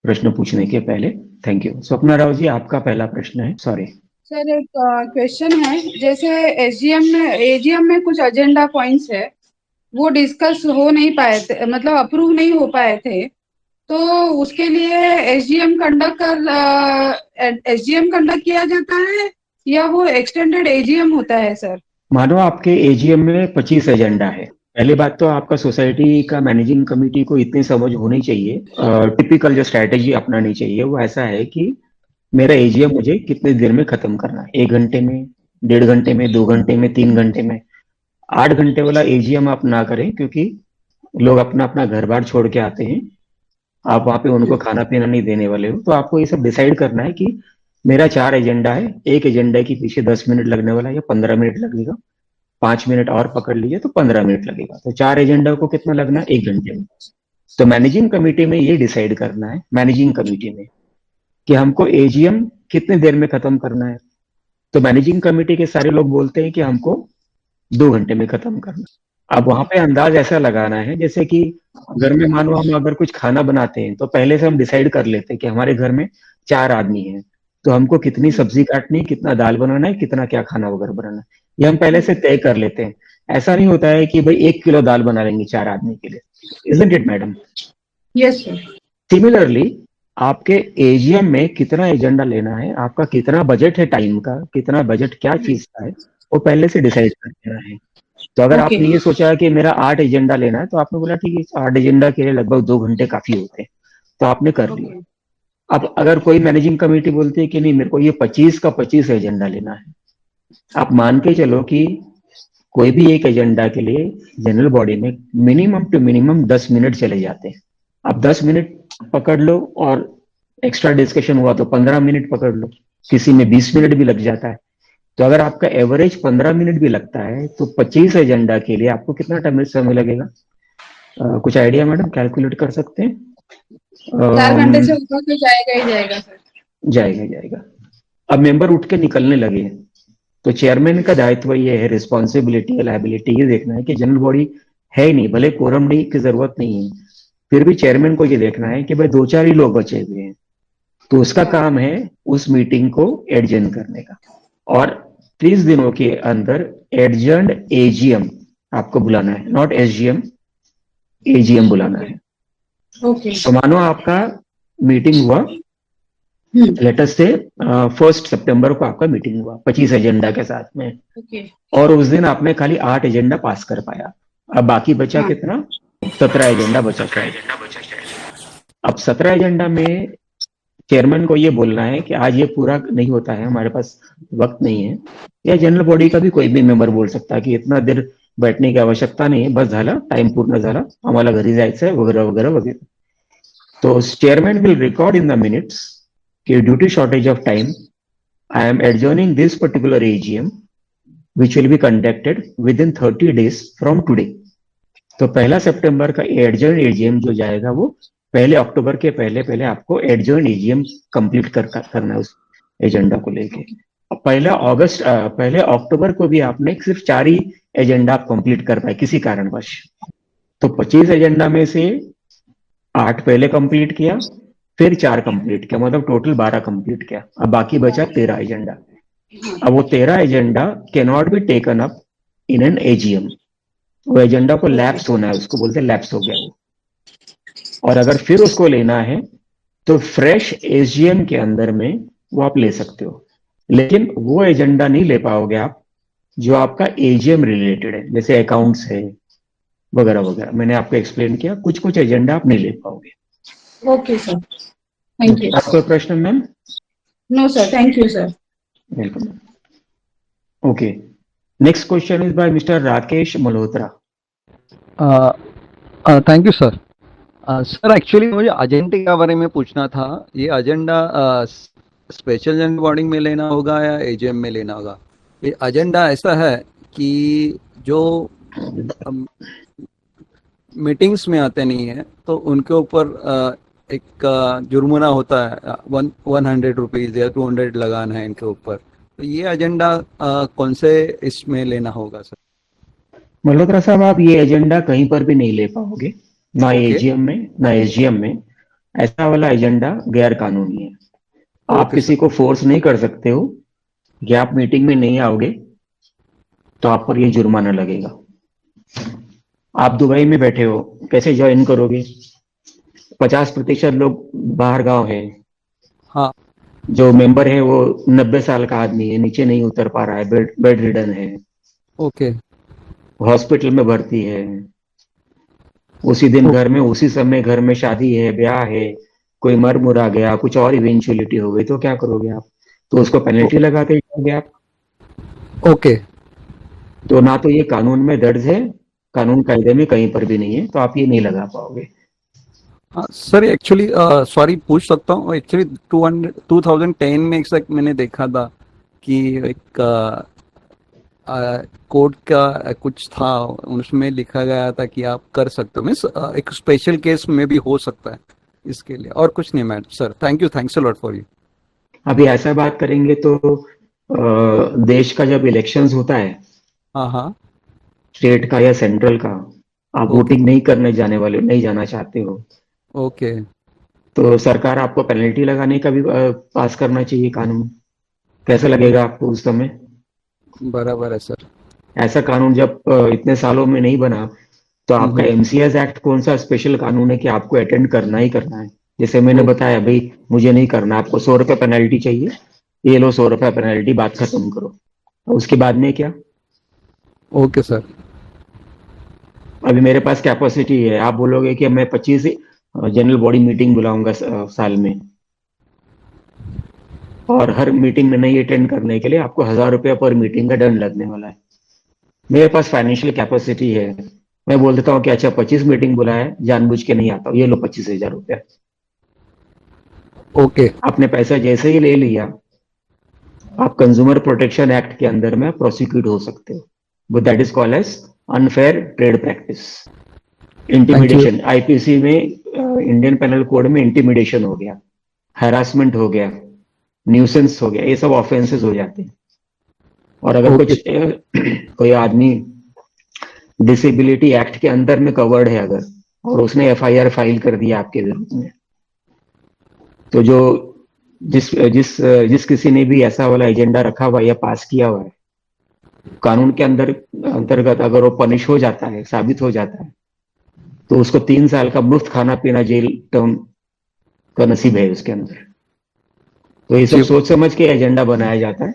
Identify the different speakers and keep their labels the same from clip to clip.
Speaker 1: प्रश्न पूछने के पहले। Thank you. स्वप्ना राव जी, आपका पहला प्रश्न है। सॉरी।
Speaker 2: सर एक क्वेश्चन है, जैसे एजीएम में कुछ एजेंडा पॉइंट्स है, वो डिस्कस हो नहीं पाए थे, मतलब अप्रूव नहीं हो पाए थे, तो उसके लिए एसजीएम कंडक्ट किया जाता है या वो एक्सटेंडेड एजीएम होता है सर?
Speaker 1: मानो आपके एजीएम में 25 एजेंडा है। पहली बात तो आपका सोसाइटी का मैनेजिंग कमेटी को इतनी समझ होनी चाहिए, टिपिकल जो स्ट्रैटेजी अपनानी चाहिए वो ऐसा है कि मेरा एजीएम मुझे कितने देर में खत्म करना है। 1 घंटे में, 1.5 घंटे में, 2 घंटे में, 3 घंटे में। 8 घंटे वाला एजीएम आप ना करें, क्योंकि लोग अपना अपना घर बार छोड़ के आते हैं। आप वहां पे उनको खाना पीना नहीं देने वाले हो, तो आपको ये सब डिसाइड करना है कि मेरा 4 एजेंडा है, एक एजेंडा के पीछे 10 मिनट लगने वाला है या 15 मिनट लगेगा। 5 मिनट और पकड़ लीजिए तो 15 मिनट लगेगा। तो 4 एजेंडा को कितना लगना है? 1 घंटे में। तो मैनेजिंग कमेटी में ये डिसाइड करना है, मैनेजिंग कमेटी में, कि हमको एजीएम कितने देर में खत्म करना है। तो मैनेजिंग कमेटी के सारे लोग बोलते हैं कि हमको 2 घंटे में खत्म करना। अब वहां पे अंदाज ऐसा लगाना है जैसे कि घर में मानो हम अगर कुछ खाना बनाते हैं तो पहले से हम डिसाइड कर लेते हैं कि हमारे घर में 4 आदमी हैं, तो हमको कितनी सब्जी काटनी है, कितना दाल बनाना है, कितना क्या खाना वगैरह बनाना है, ये हम पहले से तय कर लेते हैं। ऐसा नहीं होता है कि भाई 1 किलो दाल बना लेंगे 4 आदमी के लिए। Isn't it madam?
Speaker 2: Yes sir.
Speaker 1: Similarly आपके एजीएम में कितना एजेंडा लेना है, आपका कितना बजट है, टाइम का कितना बजट क्या चीज का है, वो पहले से डिसाइड कर लेना है। तो अगर
Speaker 2: ओके।
Speaker 1: आपने ये सोचा है कि मेरा 8 एजेंडा लेना है, तो आपने बोला ठीक है, 8 एजेंडा के लिए लगभग 2 घंटे काफी होते हैं, तो आपने कर लिया।
Speaker 2: ओके।
Speaker 1: अब अगर कोई मैनेजिंग कमेटी बोलती है कि नहीं, मेरे को ये 25 का 25 एजेंडा लेना है, आप मान के चलो कि कोई भी एक एजेंडा के लिए जनरल बॉडी में मिनिमम टू मिनिमम 10 मिनट चले जाते हैं। अब 10 मिनट पकड़ लो, और एक्स्ट्रा डिस्कशन हुआ तो 15 मिनट पकड़ लो, किसी में 20 मिनट भी लग जाता है। तो अगर आपका एवरेज 15 मिनट भी लगता है तो 25 एजेंडा के लिए आपको कितना टाइम समय लगेगा? कुछ आइडिया मैडम, कैलकुलेट कर सकते हैं?
Speaker 2: 4 घंटे से ऊपर तो जाएगा ही जाएगा सर।
Speaker 1: जाएगा जाएगा। अब मेंबर उठ के निकलने लगे हैं, तो चेयरमैन का दायित्व ये है, रिस्पॉन्सिबिलिटी लायबिलिटी ये देखना है कि जनरल बॉडी है ही नहीं, भले कोरम नहीं की जरूरत नहीं है, फिर भी चेयरमैन को ये देखना है कि भाई 2-4 ही लोग बचे हुए हैं, तो उसका
Speaker 2: हाँ।
Speaker 1: काम है उस मीटिंग को एडजर्न करने का। और 30 दिनों के अंदर एडजर्न एजीएम आपको बुलाना है, नॉट एसजीएम, एजीएम बुलाना
Speaker 2: ओके।
Speaker 1: है।
Speaker 2: ओके।
Speaker 1: तो मानो आपका मीटिंग हुआ, लेटर से 1 सितंबर को आपका मीटिंग हुआ 25 एजेंडा के साथ में,
Speaker 2: ओके।
Speaker 1: और उस दिन आपने खाली 8 एजेंडा पास कर पाया। अब बाकी बचा
Speaker 2: हाँ।
Speaker 1: कितना? 17 एजेंडा बचा शायद। अब 17 एजेंडा में चेयरमैन को ये बोलना है कि आज ये पूरा नहीं होता है, हमारे पास वक्त नहीं है, या जनरल बॉडी का भी कोई भी मेंबर बोल सकता है कि इतना देर बैठने की आवश्यकता नहीं है, बस झाला, टाइम पूर्ण झाला, आम्हाला घरी जायचं है, वगैरह वगैरह वगैरह। तो chairman will record in the minutes कि due to shortage of time I am adjourning this particular AGM which will be conducted within 30 days from today। तो 1 सितंबर का एडजर्न एजीएम जो जाएगा वो 1 अक्टूबर के पहले पहले आपको एडजर्न एजीएम कंप्लीट करना है उस एजेंडा को लेके। 1 अक्टूबर को भी आपने सिर्फ 4 ही एजेंडा आप कंप्लीट कर पाए किसी कारणवश। तो 25 एजेंडा में से 8 पहले कंप्लीट किया, फिर 4 कंप्लीट किया, मतलब टोटल 12 कंप्लीट किया। अब बाकी बचा 13 एजेंडा। अब वो 13 agenda can not be taken up in an AGM. वो एजेंडा को
Speaker 2: ओके।
Speaker 1: लैप्स होना है, उसको बोलते हैं लैप्स हो गया वो। और अगर फिर उसको लेना है तो फ्रेश एजीएम के अंदर में वो आप ले सकते हो, लेकिन वो एजेंडा नहीं ले पाओगे आप जो आपका एजीएम रिलेटेड है, जैसे अकाउंट्स है वगैरह वगैरह। मैंने आपको एक्सप्लेन किया, कुछ कुछ एजेंडा आप नहीं ले पाओगे।
Speaker 2: Okay sir, thank you.
Speaker 1: आपका प्रश्न ma'am?
Speaker 2: No sir, thank you sir.
Speaker 1: Welcome. Okay, next question is by mister Rakesh Malhotra.
Speaker 3: Thank you sir. Sir actually मुझे एजेंडे के बारे में पूछना था। ये एजेंडा स्पेशल जनरल बॉडी में लेना होगा या एजीएम में लेना होगा? ये एजेंडा ऐसा है कि जो मीटिंग्स में आते नहीं है तो उनके ऊपर एक जुर्माना होता है, 100 रुपीज़ या 200 लगाना है इनके ऊपर। तो ये एजेंडा कौन से इसमें लेना होगा सर?
Speaker 1: मल्होत्रा साहब, आप ये एजेंडा कहीं पर भी नहीं ले पाओगे, ना
Speaker 3: ओके।
Speaker 1: एजीएम में ना एसजीएम में। ऐसा वाला एजेंडा गैर कानूनी है। आप
Speaker 3: ओके
Speaker 1: किसी
Speaker 3: सर।
Speaker 1: को फोर्स नहीं कर सकते हो कि आप मीटिंग में नहीं आओगे तो आप पर ये जुर्माना लगेगा। आप दुबई में बैठे हो, कैसे ज्वाइन करोगे? 50% लोग बाहर गांव है।
Speaker 3: हाँ।
Speaker 1: जो मेंबर है वो 90 साल का आदमी है, नीचे नहीं उतर पा रहा है, बेड रिडन है,
Speaker 3: ओके।
Speaker 1: हॉस्पिटल में भर्ती है। उसी दिन घर में, उसी समय घर में शादी है, ब्याह है, कोई मर मुरा गया, कुछ और इवेंचुअलिटी हो गई, तो क्या करोगे आप? तो उसको पेनल्टी लगाते जाओगे आप।
Speaker 3: ओके।
Speaker 1: तो ना तो ये कानून में दर्ज है, कानून कायदे में कहीं पर भी नहीं है, तो आप ये नहीं लगा पाओगे।
Speaker 3: हाँ सर, एक्चुअली सॉरी पूछ सकता हूँ? एक्चुअली 2010 में एक मैंने देखा था कि एक कोर्ट का कुछ था, उसमें लिखा गया था कि आप कर सकते हो, मीन्स एक स्पेशल केस में भी हो सकता है इसके लिए, और कुछ नहीं। Ma'am sir, thank you, thanks a lot for you.
Speaker 1: अभी ऐसा बात करेंगे तो देश का जब इलेक्शंस होता है,
Speaker 3: हाँ हाँ।
Speaker 1: स्टेट का या सेंट्रल का, आप
Speaker 3: ओके।
Speaker 1: वोटिंग नहीं करने जाने वाले, नहीं जाना चाहते हो,
Speaker 3: ओके।
Speaker 1: तो सरकार आपको पेनल्टी लगाने का भी पास करना चाहिए कानून। कैसा लगेगा आपको उस समय?
Speaker 3: बराबर है सर।
Speaker 1: ऐसा कानून जब इतने सालों में नहीं बना, तो आपका
Speaker 3: हम्म।
Speaker 1: एमसीएस एक्ट कौन सा स्पेशल कानून है कि आपको अटेंड करना ही करना है? जैसे मैंने
Speaker 3: ओके।
Speaker 1: बताया भाई, मुझे नहीं करना, आपको 100 रुपये पेनल्टी चाहिए, ये लो 100 रुपये पेनल्टी, बात खत्म करो। उसके बाद में क्या?
Speaker 3: Okay sir.
Speaker 1: अभी मेरे पास कैपेसिटी है, आप बोलोगे कि मैं 25 जनरल बॉडी मीटिंग बुलाऊंगा साल में, और हर मीटिंग में नहीं अटेंड करने के लिए आपको 1,000 रुपया पर मीटिंग का दंड लगने वाला है। मेरे पास फाइनेंशियल कैपेसिटी है, मैं बोल देता हूँ कि अच्छा 25 मीटिंग बुलाया, जानबूझ के नहीं आता हूँ, ये लो 25,000 रुपया।
Speaker 3: ओके।
Speaker 1: आपने पैसा जैसे ही ले लिया, आप कंज्यूमर प्रोटेक्शन एक्ट के अंदर में प्रोसिक्यूट हो सकते हो, but that is called as unfair trade practice.
Speaker 3: Thank you.
Speaker 1: Intimidation, IPC में, इंडियन पेनल कोड में इंटिमिडेशन हो गया, हरासमेंट हो गया, न्यूसेंस हो गया, ये सब ऑफेंसेस हो जाते हैं। और अगर
Speaker 3: ओके।
Speaker 1: कुछ कोई आदमी डिसेबिलिटी एक्ट के अंदर में कवर्ड है अगर, और उसने एफआईआर फाइल कर दिया आपके विरुद्ध में, तो जो जिस जिस जिस किसी ने भी ऐसा वाला एजेंडा रखा हुआ है या पास किया हुआ है, कानून के अंदर अंतर्गत अगर वो पनिश हो जाता है, साबित हो जाता है, तो उसको 3 साल का मुफ्त खाना पीना जेल टर्म का नसीब है उसके अंदर। तो ये सब
Speaker 3: जी।
Speaker 1: सोच समझ के एजेंडा बनाया जाता है।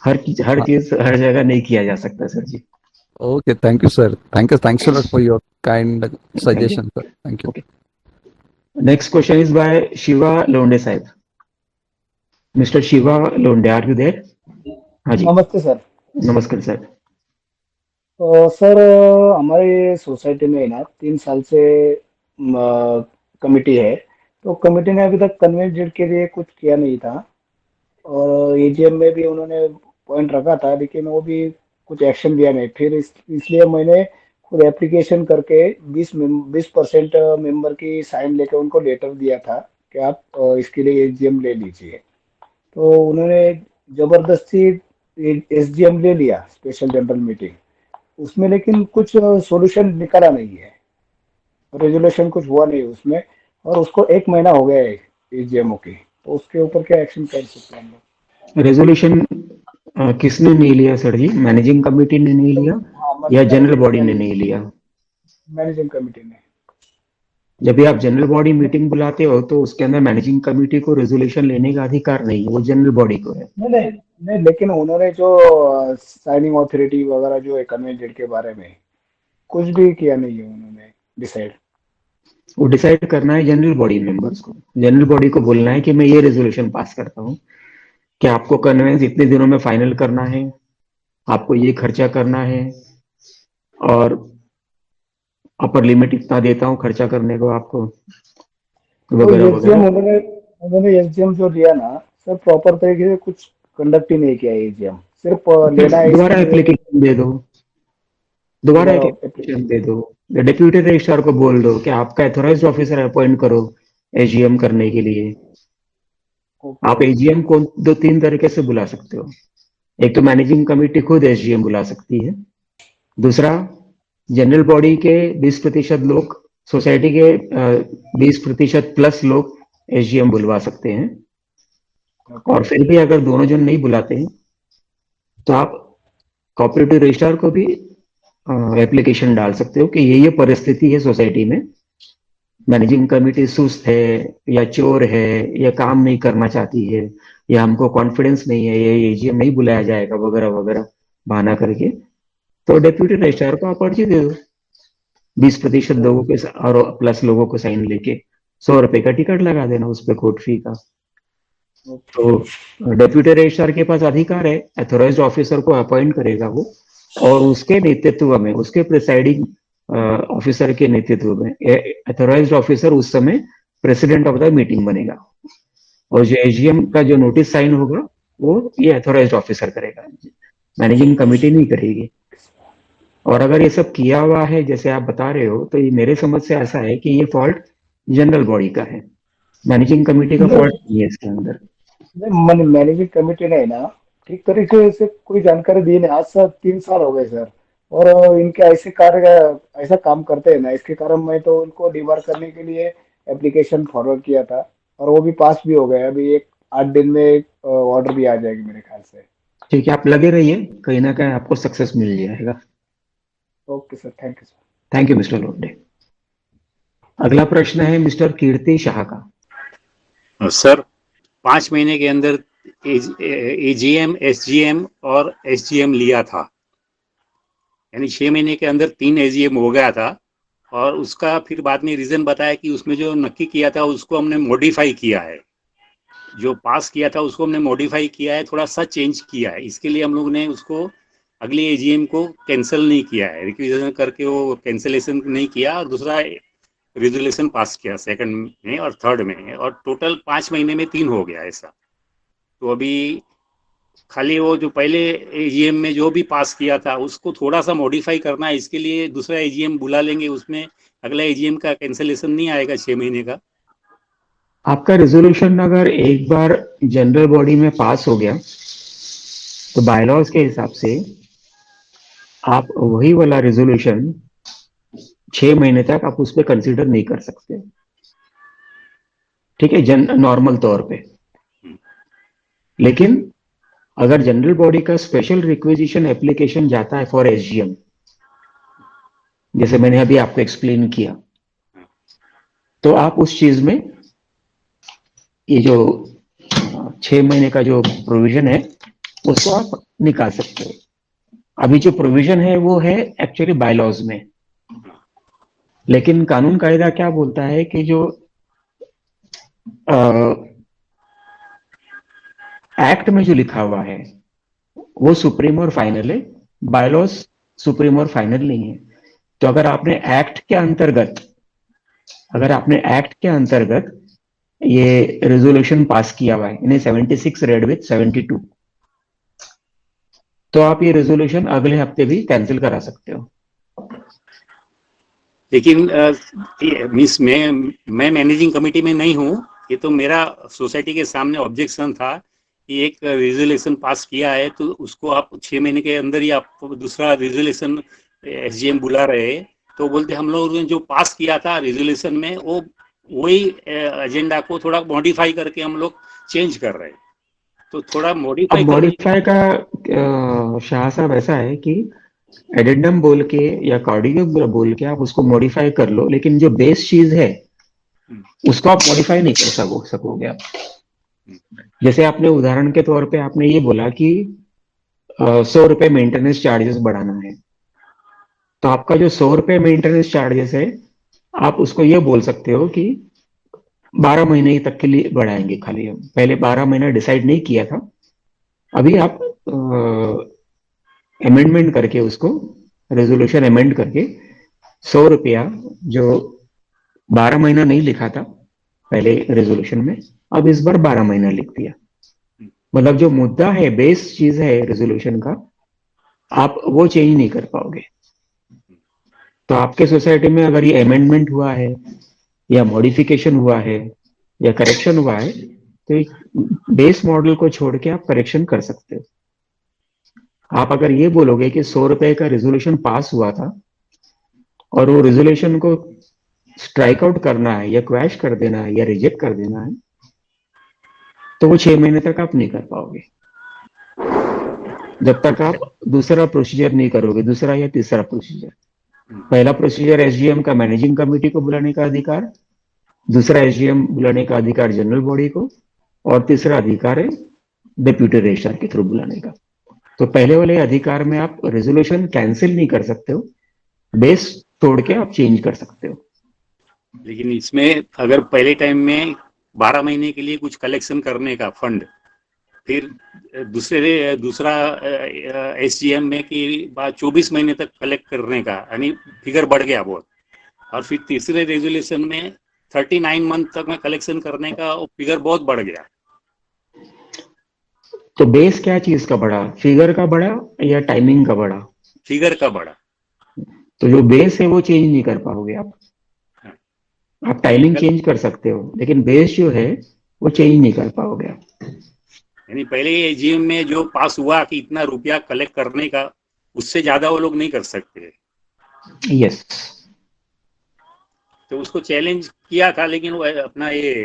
Speaker 1: हर
Speaker 3: हाँ।
Speaker 1: चीज हर जगह नहीं किया जा सकता सर जी।
Speaker 3: Okay, thank you sir, thank you, thanks a lot for your kind
Speaker 1: thank you.
Speaker 3: Suggestion sir, thank you.
Speaker 1: Okay, next question is by Shiva Londe साहब। Mister Shiva Londe, are you there? हाँ जी,
Speaker 4: नमस्ते सर।
Speaker 1: नमस्कार सर।
Speaker 4: तो सर, हमारी society में ना 3 साल से कमिटी है। तो कमिटी ने अभी तक कन्वेंस डेट के लिए कुछ किया नहीं था, और एजीएम में भी उन्होंने पॉइंट रखा था, लेकिन वो भी कुछ एक्शन लिया नहीं। फिर इसलिए मैंने खुद एप्लीकेशन करके 20% मेंबर की साइन लेकर उनको लेटर दिया था कि आप इसके लिए एजीएम ले लीजिए। तो उन्होंने जबरदस्ती एसजीएम ले लिया, स्पेशल जनरल मीटिंग उसमें, लेकिन कुछ सॉल्यूशन निकला नहीं है, रेजोल्यूशन कुछ हुआ नहीं उसमें, और उसको 1 महीना हो गया है एजीएमओ की। तो उसके ऊपर क्या एक्शन कर सकते हैं हम लोग?
Speaker 1: रेजोल्यूशन किसने नहीं लिया सर जी? मैनेजिंग कमेटी ने नहीं लिया
Speaker 4: हाँ,
Speaker 1: या जनरल बॉडी ने नहीं लिया?
Speaker 4: मैनेजिंग कमेटी ने।
Speaker 1: जब भी आप जनरल बॉडी मीटिंग बुलाते हो तो उसके अंदर मैनेजिंग कमेटी को रेजोल्यूशन लेने का अधिकार नहीं है, वो जनरल बॉडी को है।
Speaker 4: नहीं नहीं नहीं, लेकिन उन्होंने जो साइनिंग अथॉरिटी वगैरह जो है कन्वेंट के बारे में कुछ भी किया नहीं है उन्होंने डिसाइड।
Speaker 1: वो डिसाइड करना है जनरल बॉडी मेंबर्स को। जनरल बॉडी को बोलना है कि मैं ये रेजोल्यूशन पास करता हूँ कि आपको कन्वेंस इतने दिनों में फाइनल करना है, आपको ये खर्चा करना है, और अपर लिमिट इतना देता हूँ खर्चा करने को आपको,
Speaker 4: तो
Speaker 1: वगैरह
Speaker 4: एसडीएम
Speaker 1: वगैरह।
Speaker 4: उन्होंने उन्होंने एसडीएम जो लिया ना सर, प्रॉपर तरीके से कुछ कंडक्ट ही नहीं किया एसडीएम, सिर्फ लेना है इसके
Speaker 1: दोबारा
Speaker 4: लिए।
Speaker 1: एप्लीकेशन दे दो, दोबारा एक
Speaker 4: दोबारा
Speaker 1: एप्लीकेशन दे दो, डिप्यूटी रजिस्ट्रार को बोल दो कि आपका एथोराइज्ड ऑफिसर अपॉइंट करो एजीएम करने के लिए।
Speaker 4: ओके
Speaker 1: आप
Speaker 4: ओके।
Speaker 1: एजीएम को 2-3 तरीके से बुला सकते हो। एक तो मैनेजिंग कमेटी खुद एजीएम बुला सकती है, दूसरा जनरल बॉडी के 20% लोग सोसाइटी के 20% प्लस लोग एसजीएम बुलवा सकते हैं। और फिर भी अगर दोनों जन नहीं बुलाते हैं तो आप कोऑपरेटिव रजिस्ट्रार को भी एप्लीकेशन डाल सकते हो कि ये परिस्थिति है सोसाइटी में, मैनेजिंग कमेटी सुस्त है या चोर है या काम नहीं करना चाहती है या हमको कॉन्फिडेंस नहीं है, ये एजीएम नहीं बुलाया जाएगा वगैरह वगैरह बहाना करके, तो डेप्यूटी रजिस्ट्रार को आप अर्जी दे दो 20% लोगों के और प्लस लोगों को साइन लेके 100 रुपए का टिकट लगा देना उस पर कोर्ट फी का। तो डेप्यूटी रजिस्ट्रार के पास अधिकार है, अथोराइज्ड ऑफिसर को अपॉइंट करेगा वो, और उसके नेतृत्व में, उसके प्रिसाइडिंग ऑफिसर के नेतृत्व में अथोराइज्ड ऑफिसर उस समय प्रेसिडेंट ऑफ द मीटिंग बनेगा, और जो एजीएम का जो नोटिस साइन होगा वो ये अथोराइज्ड ऑफिसर करेगा, मैनेजिंग कमेटी नहीं करेगी। और अगर ये सब किया हुआ है जैसे आप बता रहे हो, तो ये मेरे समझ से ऐसा है कि ये फॉल्ट जनरल बॉडी का है, मैनेजिंग कमेटी का फॉल्ट नहीं है इसके अंदर।
Speaker 4: मैनेजिंग कमेटी ने ना ठीक तरीके से कोई जानकारी दी नहीं, आज से 3 साल हो गए सर, और इनके ऐसे कार्य ऐसा काम करते हैं ना, इसके कारण मैं तो उनको डिबार करने के लिए एप्लीकेशन फॉरवर्ड किया था, और वो भी पास भी हो गया। अभी 8 दिन में ऑर्डर भी आ जाएगी मेरे ख्याल से।
Speaker 1: ठीक है, आप लगे रहिए, कहीं ना कहीं आपको सक्सेस मिल जाएगा।
Speaker 4: Okay sir, thank you sir.
Speaker 1: Thank you mister Londe. अगला प्रश्न है मिस्टर कीर्ति शाह का।
Speaker 5: सर 5 महीने के अंदर एजीएम, एसजीएम और एसजीएम लिया था, यानी 6 महीने के अंदर 3 एजीएम हो गया था, और उसका फिर बाद में रीजन बताया कि उसमें जो नक्की किया था उसको हमने मॉडिफाई किया है, जो पास किया था उसको हमने मॉडिफाई किया है, थोड़ा सा चेंज किया है, इसके लिए हम लोग ने उसको अगले एजीएम को कैंसिल नहीं किया है, रिक्विजिशन करके वो कैंसिलेशन नहीं किया, और दूसरा रेजोल्यूशन पास किया सेकंड में और थर्ड में, और टोटल 5 महीने में 3 हो गया ऐसा। तो अभी खाली वो जो पहले एजीएम में जो भी पास किया था उसको थोड़ा सा मॉडिफाई करना है, इसके लिए दूसरा एजीएम बुला लेंगे, उसमें अगला एजीएम का कैंसिलेशन नहीं आएगा 6 महीने का।
Speaker 1: आपका रेजोल्यूशन अगर एक बार जनरल बॉडी में पास हो गया तो बायलॉज के हिसाब से आप वही वाला रेजोल्यूशन 6 महीने तक आप उस पर कंसिडर नहीं कर सकते, ठीक है, नॉर्मल तौर पे। लेकिन अगर जनरल बॉडी का स्पेशल रिक्वेजिशन एप्लीकेशन जाता है फॉर एसजीएम, जैसे मैंने अभी आपको एक्सप्लेन किया, तो आप उस चीज में ये जो 6 महीने का जो प्रोविजन है उसको आप निकाल सकते हो। अभी जो प्रोविजन है वो है एक्चुअली बायलॉज में, लेकिन कानून कायदा क्या बोलता है कि जो एक्ट में जो लिखा हुआ है वो सुप्रीम और फाइनल है, बायलॉज सुप्रीम और फाइनल नहीं है। तो अगर आपने एक्ट के अंतर्गत ये रेजोल्यूशन पास किया हुआ है, इन्हें 76 रेड विथ 72, तो आप ये रेजोल्यूशन अगले हफ्ते भी कैंसिल करा सकते हो।
Speaker 5: लेकिन मिस मैं मैनेजिंग कमेटी में नहीं हूँ, ये तो मेरा सोसाइटी के सामने ऑब्जेक्शन था कि एक रेजोल्यूशन पास किया है तो उसको आप 6 महीने के अंदर ही आप दूसरा रेजोल्यूशन एसजीएम बुला रहे हैं, तो बोलते हम लोग ने जो पास किया था रेजोल्यूशन में वो वही एजेंडा को थोड़ा मॉडिफाई करके हम लोग चेंज कर रहे हैं, तो थोड़ा
Speaker 1: मॉडिफाई का शाह साहब ऐसा है कि एडेंडम बोल के या कार्डियो बोल के आप उसको मॉडिफाई कर लो, लेकिन जो बेस चीज है उसको आप मॉडिफाई नहीं कर सकोगे आप। जैसे आपने उदाहरण के तौर पे आपने ये बोला कि 100 रुपए मेंटेनेंस चार्जेस बढ़ाना है, तो आपका जो 100 रुपए मेंटेनेंस चार्जेस है आप उसको ये बोल सकते हो कि 12 महीने तक के लिए बढ़ाएंगे, खाली हम पहले 12 महीना डिसाइड नहीं किया था, अभी आप अमेंडमेंट करके उसको रेजोल्यूशन अमेंड करके 100 रुपया जो 12 महीना नहीं लिखा था पहले रेजोल्यूशन में, अब इस बार 12 महीना लिख दिया। मतलब जो मुद्दा है, बेस चीज है रेजोल्यूशन का, आप वो चेंज नहीं कर पाओगे। तो आपके सोसाइटी में अगर ये अमेंडमेंट हुआ है या मॉडिफिकेशन हुआ है या करेक्शन हुआ है, तो बेस मॉडल को छोड़ के आप करेक्शन कर सकते हो। आप अगर ये बोलोगे कि 100 रुपए का रेजोल्यूशन पास हुआ था और वो रेजोल्यूशन को स्ट्राइक आउट करना है या क्रैश कर देना है या रिजेक्ट कर देना है, तो वो 6 महीने तक आप नहीं कर पाओगे, जब तक आप दूसरा प्रोसीजर नहीं करोगे, दूसरा या तीसरा प्रोसीजर। पहला प्रोसीजर एसजीएम का मैनेजिंग कमेटी को बुलाने का अधिकार, दूसरा एसजीएम बुलाने का अधिकार जनरल बॉडी को, और तीसरा अधिकार है डिप्यूटी रजिस्ट्रार के थ्रू बुलाने का। तो पहले वाले अधिकार में आप रेजोल्यूशन कैंसिल नहीं कर सकते हो, बेस तोड़ के आप चेंज कर सकते हो।
Speaker 5: लेकिन इसमें अगर पहले टाइम में 12 महीने के लिए कुछ कलेक्शन करने का फंड, फिर दूसरा एसजीएम में कि बाद 24 महीने तक कलेक्ट करने का, यानी फिगर बढ़ गया बहुत, और फिर तीसरे रेजोल्यूशन में 39 मंथ तक में कलेक्शन करने का फिगर बहुत बढ़ गया।
Speaker 1: तो बेस क्या चीज का बढ़ा, फिगर का बढ़ा या टाइमिंग का बढ़ा?
Speaker 5: फिगर का बढ़ा।
Speaker 1: तो जो बेस है वो चेंज नहीं कर पाओगे आप टाइमिंग चेंज कर सकते हो, लेकिन बेस जो है वो चेंज नहीं कर पाओगे आप।
Speaker 5: यानी पहले एजीएम में जो पास हुआ कि इतना रुपया कलेक्ट करने का, उससे ज्यादा वो लोग नहीं कर सकते।
Speaker 1: यस।
Speaker 5: तो उसको चैलेंज किया था, लेकिन वो अपना ये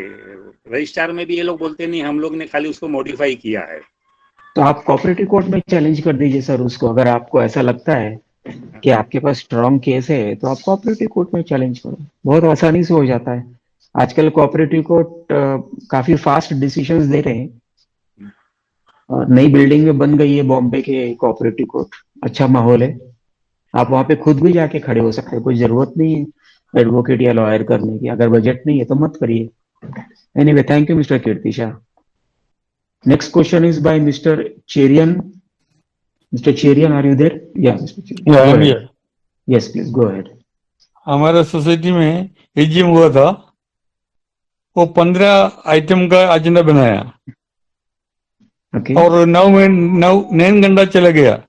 Speaker 5: रजिस्ट्रार में भी ये लोग बोलते नहीं, हम लोग ने खाली उसको मॉडिफाई किया है।
Speaker 1: तो आप कोऑपरेटिव कोर्ट में चैलेंज कर दीजिए सर उसको, अगर आपको ऐसा लगता है कि आपके पास स्ट्रॉन्ग केस है तो आप कोऑपरेटिव कोर्ट में चैलेंज करो, बहुत आसानी से हो जाता है। आजकल कोऑपरेटिव कोर्ट काफी फास्ट डिसीजंस दे रहे हैं, नई बिल्डिंग में बन गई है बॉम्बे के कोऑपरेटिव कोर्ट, अच्छा माहौल है, आप वहां पे खुद भी जाके खड़े हो सकते हैं, कोई जरूरत नहीं है एडवोकेट या लॉयर करने की। अगर बजट नहीं है तो मत करिए। Anyway, thank you mister Kirti Shah. Next question is by mister Cherian. Mister Cherian, are you there? या mister Cherian,
Speaker 6: Yeah, I'm here.
Speaker 1: Yes please go ahead.
Speaker 6: हमारे सोसाइटी में एजीएम हुआ था, वो 15 आइटम का एजेंडा बनाया
Speaker 1: ओके।
Speaker 6: और 9 घंटा चला गया,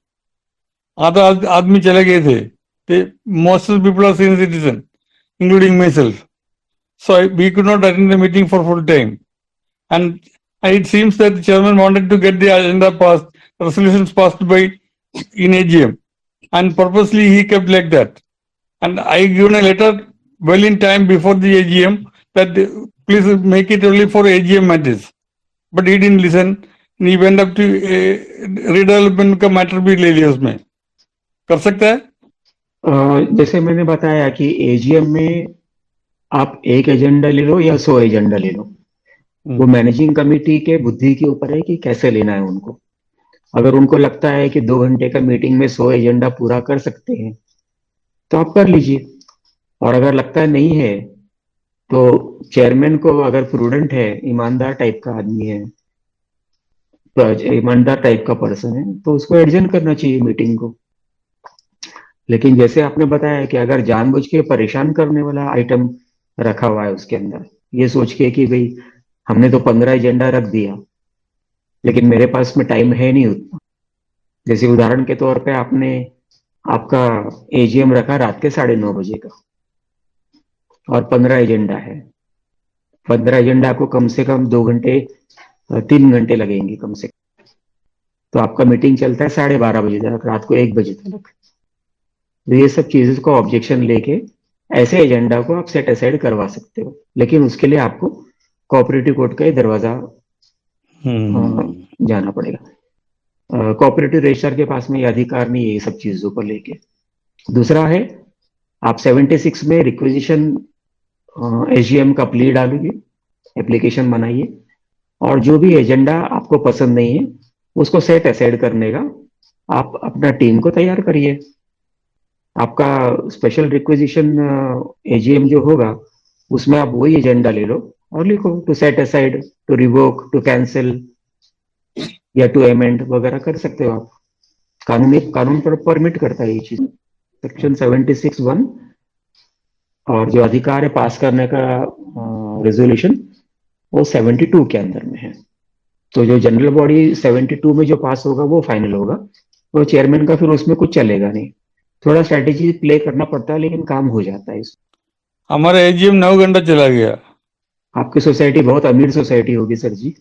Speaker 6: आधा आदमी चले गए थे। Most people are senior citizen including myself, so we could not attend the meeting for full time, and it seems that the chairman wanted to get the agenda passed, resolutions passed by in AGM, and purposely he kept like that. And I given a letter well in time before the AGM that please make it only for AGM matters, but he didn't listen. He went up to redevelopment का matter भी ले लिया, उसमें कर सकता है।
Speaker 1: जैसे मैंने बताया कि एजीएम में आप एक एजेंडा ले लो या 100 एजेंडा ले लो, वो मैनेजिंग कमेटी के बुद्धि के ऊपर है कि कैसे लेना है उनको। अगर उनको लगता है कि 2 घंटे का मीटिंग में 100 एजेंडा पूरा कर सकते हैं तो आप कर लीजिए, और अगर लगता है नहीं है तो चेयरमैन को, अगर प्रूडेंट है, ईमानदार टाइप का आदमी है, ईमानदार टाइप का पर्सन है, तो उसको एडजर्न करना चाहिए मीटिंग को। लेकिन जैसे आपने बताया कि अगर जानबूझ के परेशान करने वाला आइटम रखा हुआ है उसके अंदर, ये सोच के कि भाई हमने तो 15 एजेंडा रख दिया लेकिन मेरे पास में टाइम है नहीं उतना। जैसे उदाहरण के तौर पे आपने आपका एजीएम रखा रात के 9:30 बजे का और 15 एजेंडा है। 15 एजेंडा को कम से कम 2 घंटे 3 घंटे लगेंगे कम से कम, तो आपका मीटिंग चलता है 12:30 बजे तक, रात को 1 बजे तक। तो ये सब चीजें को ऑब्जेक्शन लेके ऐसे एजेंडा को आप सेट असाइड करवा सकते हो, लेकिन उसके लिए आपको कोऑपरेटिव कोर्ट का ही दरवाजा जाना पड़ेगा। कोऑपरेटिव रजिस्ट्रार के पास में ये अधिकार नहीं है ये सब चीजों को लेके। दूसरा है, आप 76 में रिक्वेजिशन एजीएम का प्ली डालिए, एप्लीकेशन बनाइए, और जो भी एजेंडा आपको पसंद नहीं है उसको सेट असाइड करने का आप अपना टीम को तैयार करिए। आपका स्पेशल रिक्वेजिशन एजीएम जो होगा उसमें आप वही एजेंडा ले लो और लिखो to set aside, to revoke, to cancel या टू अमेंड वगैरह कर सकते हो आप। कानून पर परमिट करता है ये चीज, सेक्शन 76(1), और जो अधिकार है पास करने का रेजोल्यूशन वो 72 के अंदर में है। तो जो जनरल बॉडी 72 में जो पास होगा वो फाइनल होगा, तो चेयरमैन का फिर उसमें कुछ चलेगा नहीं। थोड़ा स्ट्रेटेजी प्ले करना पड़ता है लेकिन काम हो जाता है।
Speaker 6: हमारा एजीएम 9 घंटा चला गया।
Speaker 1: आपकी सोसाइटी बहुत अमीर सोसाइटी होगी सर जी।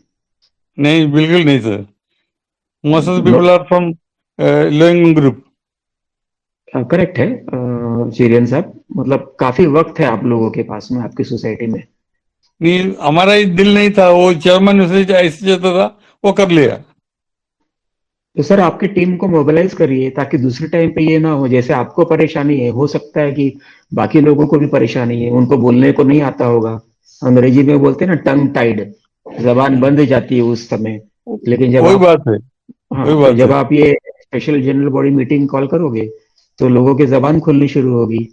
Speaker 6: नहीं, बिल्कुल नहीं sir, most of the people are from low income group.
Speaker 1: Correct है चिरियन साहब, मतलब काफी वक्त है आप लोगों के पास में आपकी सोसाइटी में।
Speaker 6: नहीं, हमारा ही दिल नहीं था, वो चेयरमैन ऐसे ऐसे चाहता था, वो कर लिया।
Speaker 1: तो सर आपकी टीम को मोबिलाइज करिए ताकि दूसरे टाइम पे ये ना हो, जैसे आपको परेशानी है, हो सकता है कि बाकी लोगों को भी परेशानी है, उनको बोलने को नहीं आता होगा। अंग्रेजी में बोलते हैं ना टंग टाइड, जबान बंद जाती है उस समय। लेकिन जब
Speaker 6: वही
Speaker 1: आप,
Speaker 6: बात है, वही
Speaker 1: हाँ, तो
Speaker 6: बात
Speaker 1: जब
Speaker 6: है।
Speaker 1: आप ये special general body meeting call करोगे तो लोगों की जबान खुलनी शुरू होगी।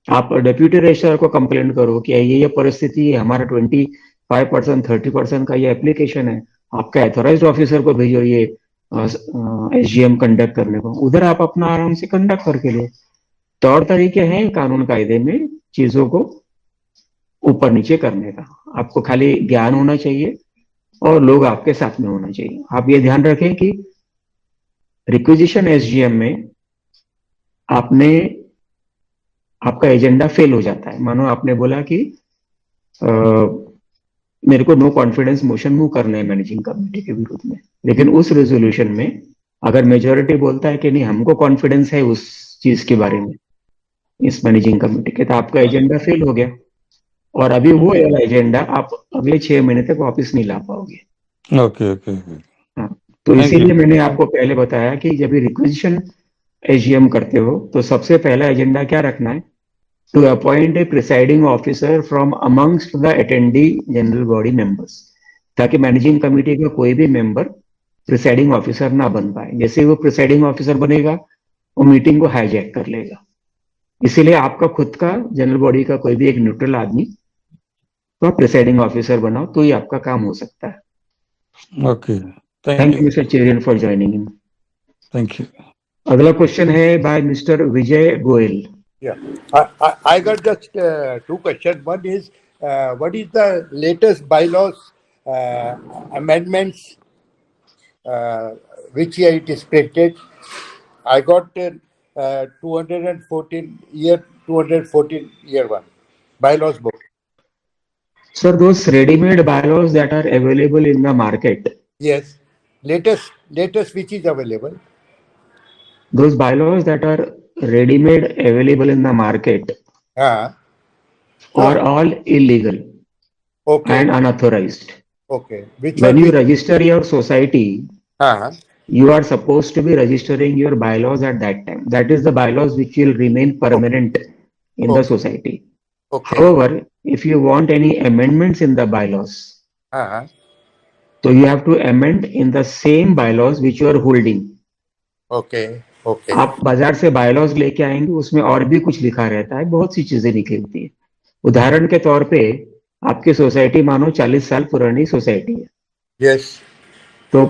Speaker 1: आप डेप्यूटी रजिस्ट्रार को कंप्लेंट करो कि ये परिस्थिति है, हमारा 25% 30% का ये एप्लीकेशन है, आपका एथोराइज्ड ऑफिसर को भेजो ये एसजीएम कंडक्ट करने को। उधर आप अपना आराम से कंडक्ट करके लो। तौर तरीके हैं कानून कायदे में चीजों को ऊपर नीचे करने का, आपको खाली ज्ञान होना चाहिए और लोग आपके साथ में होना चाहिए। आप ये ध्यान रखें कि रिक्विजिशन एसजीएम में आपने, आपका एजेंडा फेल हो जाता है। मानो आपने बोला कि अ, मेरे को नो कॉन्फिडेंस मोशन मूव करना है मैनेजिंग कमेटी के विरुद्ध में, लेकिन उस रेजोल्यूशन में अगर मेजोरिटी बोलता है कि नहीं हमको कॉन्फिडेंस है उस चीज के बारे में, इस मैनेजिंग कमेटी के, तो आपका एजेंडा फेल हो गया और अभी वो वाला एजेंडा आप अगले 6 महीने तक वापस नहीं ला पाओगे।
Speaker 6: ओके ओके,
Speaker 1: हाँ, तो
Speaker 6: थैंक यू।
Speaker 1: इसीलिए मैंने आपको पहले बताया कि जब ये रिक्विजिशन एजीएम करते हो तो सबसे पहला एजेंडा क्या रखना है, to appoint a presiding officer from amongst the attendee general body members, ताकि मैनेजिंग कमेटी का कोई भी मेंबर प्रिसाइडिंग ऑफिसर ना बन पाए। जैसे वो प्रिसाइडिंग ऑफिसर बनेगा वो मीटिंग को हाईजैक कर लेगा। इसीलिए आपका खुद का जनरल बॉडी का कोई भी एक न्यूट्रल आदमी तो आप प्रिसाइडिंग ऑफिसर बनाओ, तो ही आपका काम हो सकता है।
Speaker 6: Okay, thank
Speaker 1: thank you
Speaker 6: you,
Speaker 1: mister Cherian for joining in.
Speaker 6: Thank you.
Speaker 1: अगला क्वेश्चन है by mister Vijay Goyal.
Speaker 7: Yeah, I got just two questions. One is, what is the latest bylaws amendments which year it is printed? I got 214 year one bylaws book.
Speaker 1: Sir, those ready-made bylaws that are available in the market,
Speaker 7: Yes, latest which is available.
Speaker 1: those bylaws that are ready-made available in the market
Speaker 7: Ah,
Speaker 1: are all illegal
Speaker 7: okay,
Speaker 1: and unauthorized.
Speaker 7: okay. Which
Speaker 1: When
Speaker 7: one?
Speaker 1: you register your society,
Speaker 7: Ah,
Speaker 1: you are supposed to be registering your bylaws at that time. That is the bylaws which will remain permanent in the
Speaker 7: Okay.
Speaker 1: society.
Speaker 7: okay.
Speaker 1: However, if you want any amendments in the bylaws,
Speaker 7: Ah,
Speaker 1: so you have to amend in the same bylaws which you are holding.
Speaker 7: okay, okay.
Speaker 1: आप बाजार से bylaws लेके आएंगे, उसमें और भी कुछ लिखा रहता है, बहुत सी चीजें लिखी होती है। उदाहरण के तौर पे आपकी सोसाइटी मानो 40 साल पुरानी सोसाइटी है,
Speaker 7: Yes.
Speaker 1: तो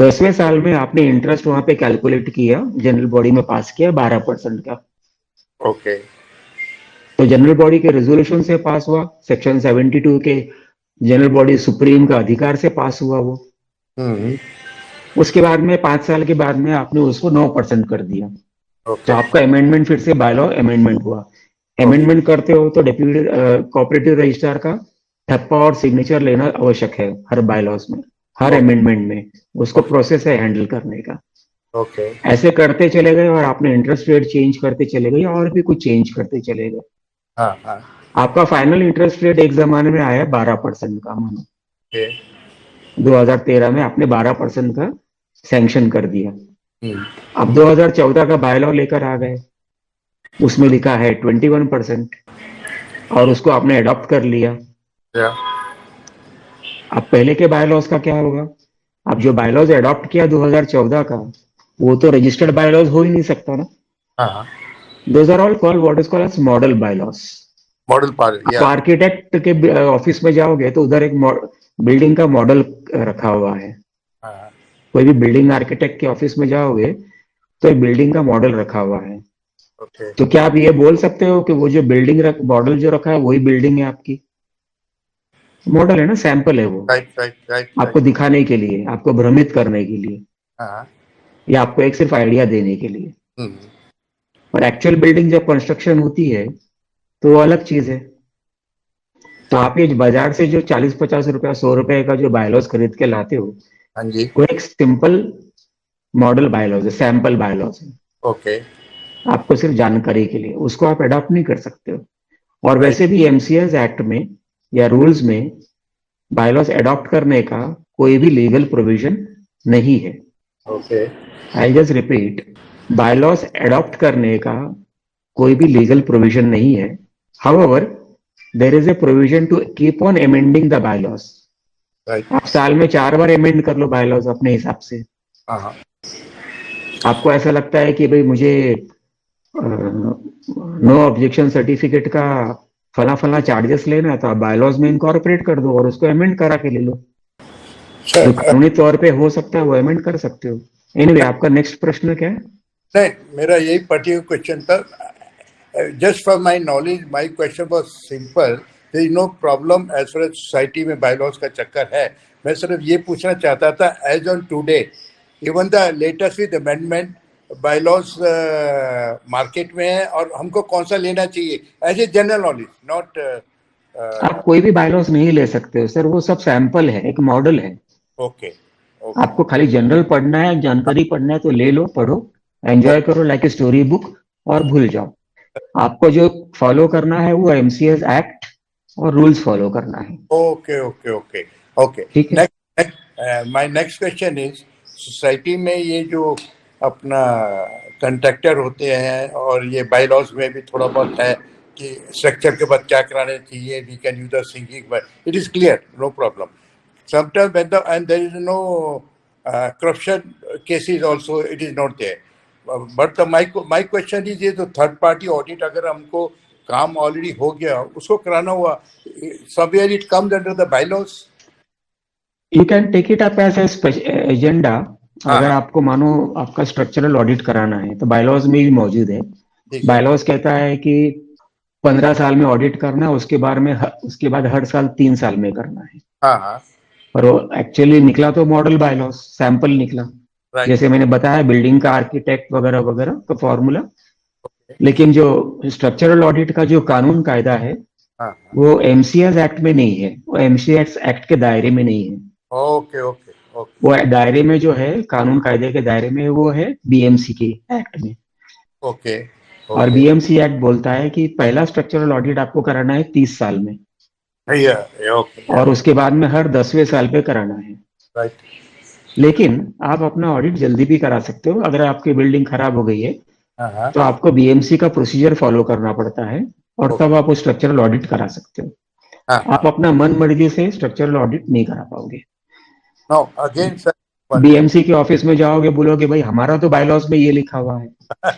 Speaker 1: 10वें साल में आपने इंटरेस्ट वहां पे कैलकुलेट किया, जनरल बॉडी में पास किया 12% का,
Speaker 7: Okay.
Speaker 1: तो जनरल बॉडी के रेजोल्यूशन से पास हुआ, सेक्शन 72 के जनरल बॉडी सुप्रीम का अधिकार से पास हुआ वो।
Speaker 7: Hmm.
Speaker 1: उसके बाद में 5 साल के बाद में आपने उसको 9% कर दिया, तो
Speaker 7: Okay.
Speaker 1: आपका अमेंडमेंट फिर से बायलॉ अमेंडमेंट हुआ। अमेंडमेंट करते हो तो डेप्यूटी कोऑपरेटिव रजिस्ट्रार का ठप्पा और सिग्नेचर लेना आवश्यक है हर बायलॉज में, हर
Speaker 7: Okay.
Speaker 1: अमेंडमेंट में, उसको प्रोसेस है हैंडल करने का।
Speaker 7: Okay.
Speaker 1: ऐसे करते चले गए और आपने इंटरेस्ट रेट चेंज करते चले गए और भी कुछ चेंज करते चले गए।
Speaker 7: हाँ हाँ.
Speaker 1: आपका फाइनल इंटरेस्ट रेट एक जमाने में आया 12% का, मानो
Speaker 7: Okay.
Speaker 1: 2013 में आपने 12% का सैंक्शन कर दिया।
Speaker 7: Hmm.
Speaker 1: अब 2014 का बायलॉ लेकर आ गए, उसमें लिखा है 21% और उसको आपने अडॉप्ट कर लिया।
Speaker 7: Yeah.
Speaker 1: अब पहले के बायलॉज का क्या होगा? अब जो बायलॉज अडॉप्ट किया 2014 का, वो तो रजिस्टर्ड बायलॉज हो ही नहीं सकता ना।
Speaker 7: हाँ.
Speaker 1: Those are all called what is called as model bylaws.
Speaker 7: Model part.
Speaker 1: आप
Speaker 7: Yeah.
Speaker 1: आर्किटेक्ट के ऑफिस में जाओगे तो उधर एक बिल्डिंग का मॉडल रखा हुआ है।
Speaker 7: हाँ.
Speaker 1: कोई भी बिल्डिंग आर्किटेक्ट के ऑफिस में जाओगे तो एक बिल्डिंग का मॉडल रखा हुआ है।
Speaker 7: Okay.
Speaker 1: तो क्या आप ये बोल सकते हो कि वो जो बिल्डिंग मॉडल जो रखा है वही बिल्डिंग है आपकी? मॉडल है ना, सैंपल है वो,
Speaker 7: Right.
Speaker 1: आपको दिखाने के लिए, आपको भ्रमित करने के लिए,
Speaker 7: हाँ.
Speaker 1: या आपको एक सिर्फ आइडिया देने के लिए।
Speaker 7: Hmm.
Speaker 1: और एक्चुअल बिल्डिंग जब कंस्ट्रक्शन होती है तो वो अलग चीज है। तो आप ये बाजार से जो 40-50 रुपया 100 रुपए का जो बायलॉज खरीद के लाते हो,
Speaker 7: हाँ जी.
Speaker 1: वो एक सिंपल मॉडल बायलॉज है, सैंपल बायलॉज है।
Speaker 7: Okay.
Speaker 1: आपको सिर्फ जानकारी के लिए, उसको आप अडॉप्ट नहीं कर सकते हो। और
Speaker 7: Right.
Speaker 1: वैसे भी एमसीएस एक्ट में या रूल्स में बायलॉज अडॉप्ट करने का कोई भी लीगल प्रोविजन नहीं है।
Speaker 7: Okay.
Speaker 1: I just repeat, bylaws adopt करने का कोई भी लीगल प्रोविजन नहीं है। However there is a provision to keep on amending the bylaws.
Speaker 7: Right.
Speaker 1: आप साल में 4 बार अमेंड कर लो बायलॉज अपने हिसाब से।
Speaker 7: Uh-huh.
Speaker 1: आपको ऐसा लगता है कि भाई मुझे नो ऑब्जेक्शन सर्टिफिकेट का फला फला चार्जेस लेना है, तो आप बायलॉज में इनकॉर्पोरेट कर दो और उसको अमेंड करा के ले लो। जो
Speaker 7: Sure.
Speaker 1: कानूनी तौर पे हो सकता है वो अमेंड कर सकते हो। एनीवे, आपका नेक्स्ट प्रश्न क्या है?
Speaker 7: नहीं, मेरा यही पर्टिकुलर क्वेश्चन था. Just for my knowledge, my question was simple. There is no problem as far as society में बायलॉज का चक्कर है. मैं सिर्फ ये पूछना चाहता था, as on today even the latest with amendment bylaws market में है, और हमको कौन सा लेना चाहिए as a general knowledge, not.
Speaker 1: आप कोई भी बायलॉज नहीं ले सकते हो सर, वो सब सैंपल है, एक मॉडल है।
Speaker 7: ओके. ओके.
Speaker 1: आपको खाली जनरल पढ़ना है, जानकारी पढ़ना है तो ले लो, पढ़ो, एंजॉय करो लाइक ए स्टोरी बुक और भूल जाओ। आपको जो फॉलो करना है वो एमसीएस एक्ट और रूल्स फॉलो करना है।
Speaker 7: ओके. ओके. ओके. ओके.
Speaker 1: ठीक है।
Speaker 7: My next question is, society में ये जो अपना कंट्रैक्टर होते हैं, और ये बायलॉज में भी थोड़ा बहुत है कि स्ट्रक्चर के बाद क्या कराना चाहिए, we can use the sinking, but it is clear, no problem. Sometimes when and there is no corruption cases also, it is not there. But my question is, ये तो थर्ड पार्टी ऑडिट अगर हमको काम already हो गया उसको कराना हुआ, somewhere it comes under the bylaws.
Speaker 1: You can take it up as agenda. अगर आपको मानो आपका स्ट्रक्चरल ऑडिट कराना है तो बायलॉज में भी मौजूद है। बायलॉज कहता है कि 15 साल में ऑडिट करना है, उसके बाद हर साल 3 साल में करना है।
Speaker 7: हाँ.
Speaker 1: और वो एक्चुअली निकला तो मॉडल बायलॉज, सैंपल निकला।
Speaker 7: Right.
Speaker 1: जैसे मैंने बताया बिल्डिंग का आर्किटेक्ट वगैरह वगैरह का फॉर्मूला। लेकिन जो स्ट्रक्चरल ऑडिट का जो कानून कायदा है वो एमसीएस एक्ट में नहीं है, वो एमसीएस एक्ट के दायरे में नहीं है।
Speaker 7: ओके. ओके. ओके.
Speaker 1: वो दायरे में जो है, कानून कायदे के दायरे में वो है बीएमसी के एक्ट में।
Speaker 7: ओके.
Speaker 1: और बीएमसी एक्ट बोलता है कि पहला स्ट्रक्चरल ऑडिट आपको कराना है 30 साल में,
Speaker 7: ओके.
Speaker 1: और उसके बाद में हर 10वें साल पे कराना है।
Speaker 7: राइट.
Speaker 1: लेकिन आप अपना ऑडिट जल्दी भी करा सकते हो। अगर आपकी बिल्डिंग खराब हो गई है
Speaker 7: हाँ.
Speaker 1: तो आपको बीएमसी का प्रोसीजर फॉलो करना पड़ता है, और तब आप उस स्ट्रक्चरल ऑडिट करा सकते हो।
Speaker 7: हाँ.
Speaker 1: आप अपना मन मर्जी से स्ट्रक्चरल ऑडिट नहीं करा पाओगे।
Speaker 7: नो अगेन सर,
Speaker 1: बीएमसी के ऑफिस में जाओगे, बोलोगे भाई हमारा तो बायलॉज में ये लिखा हुआ है,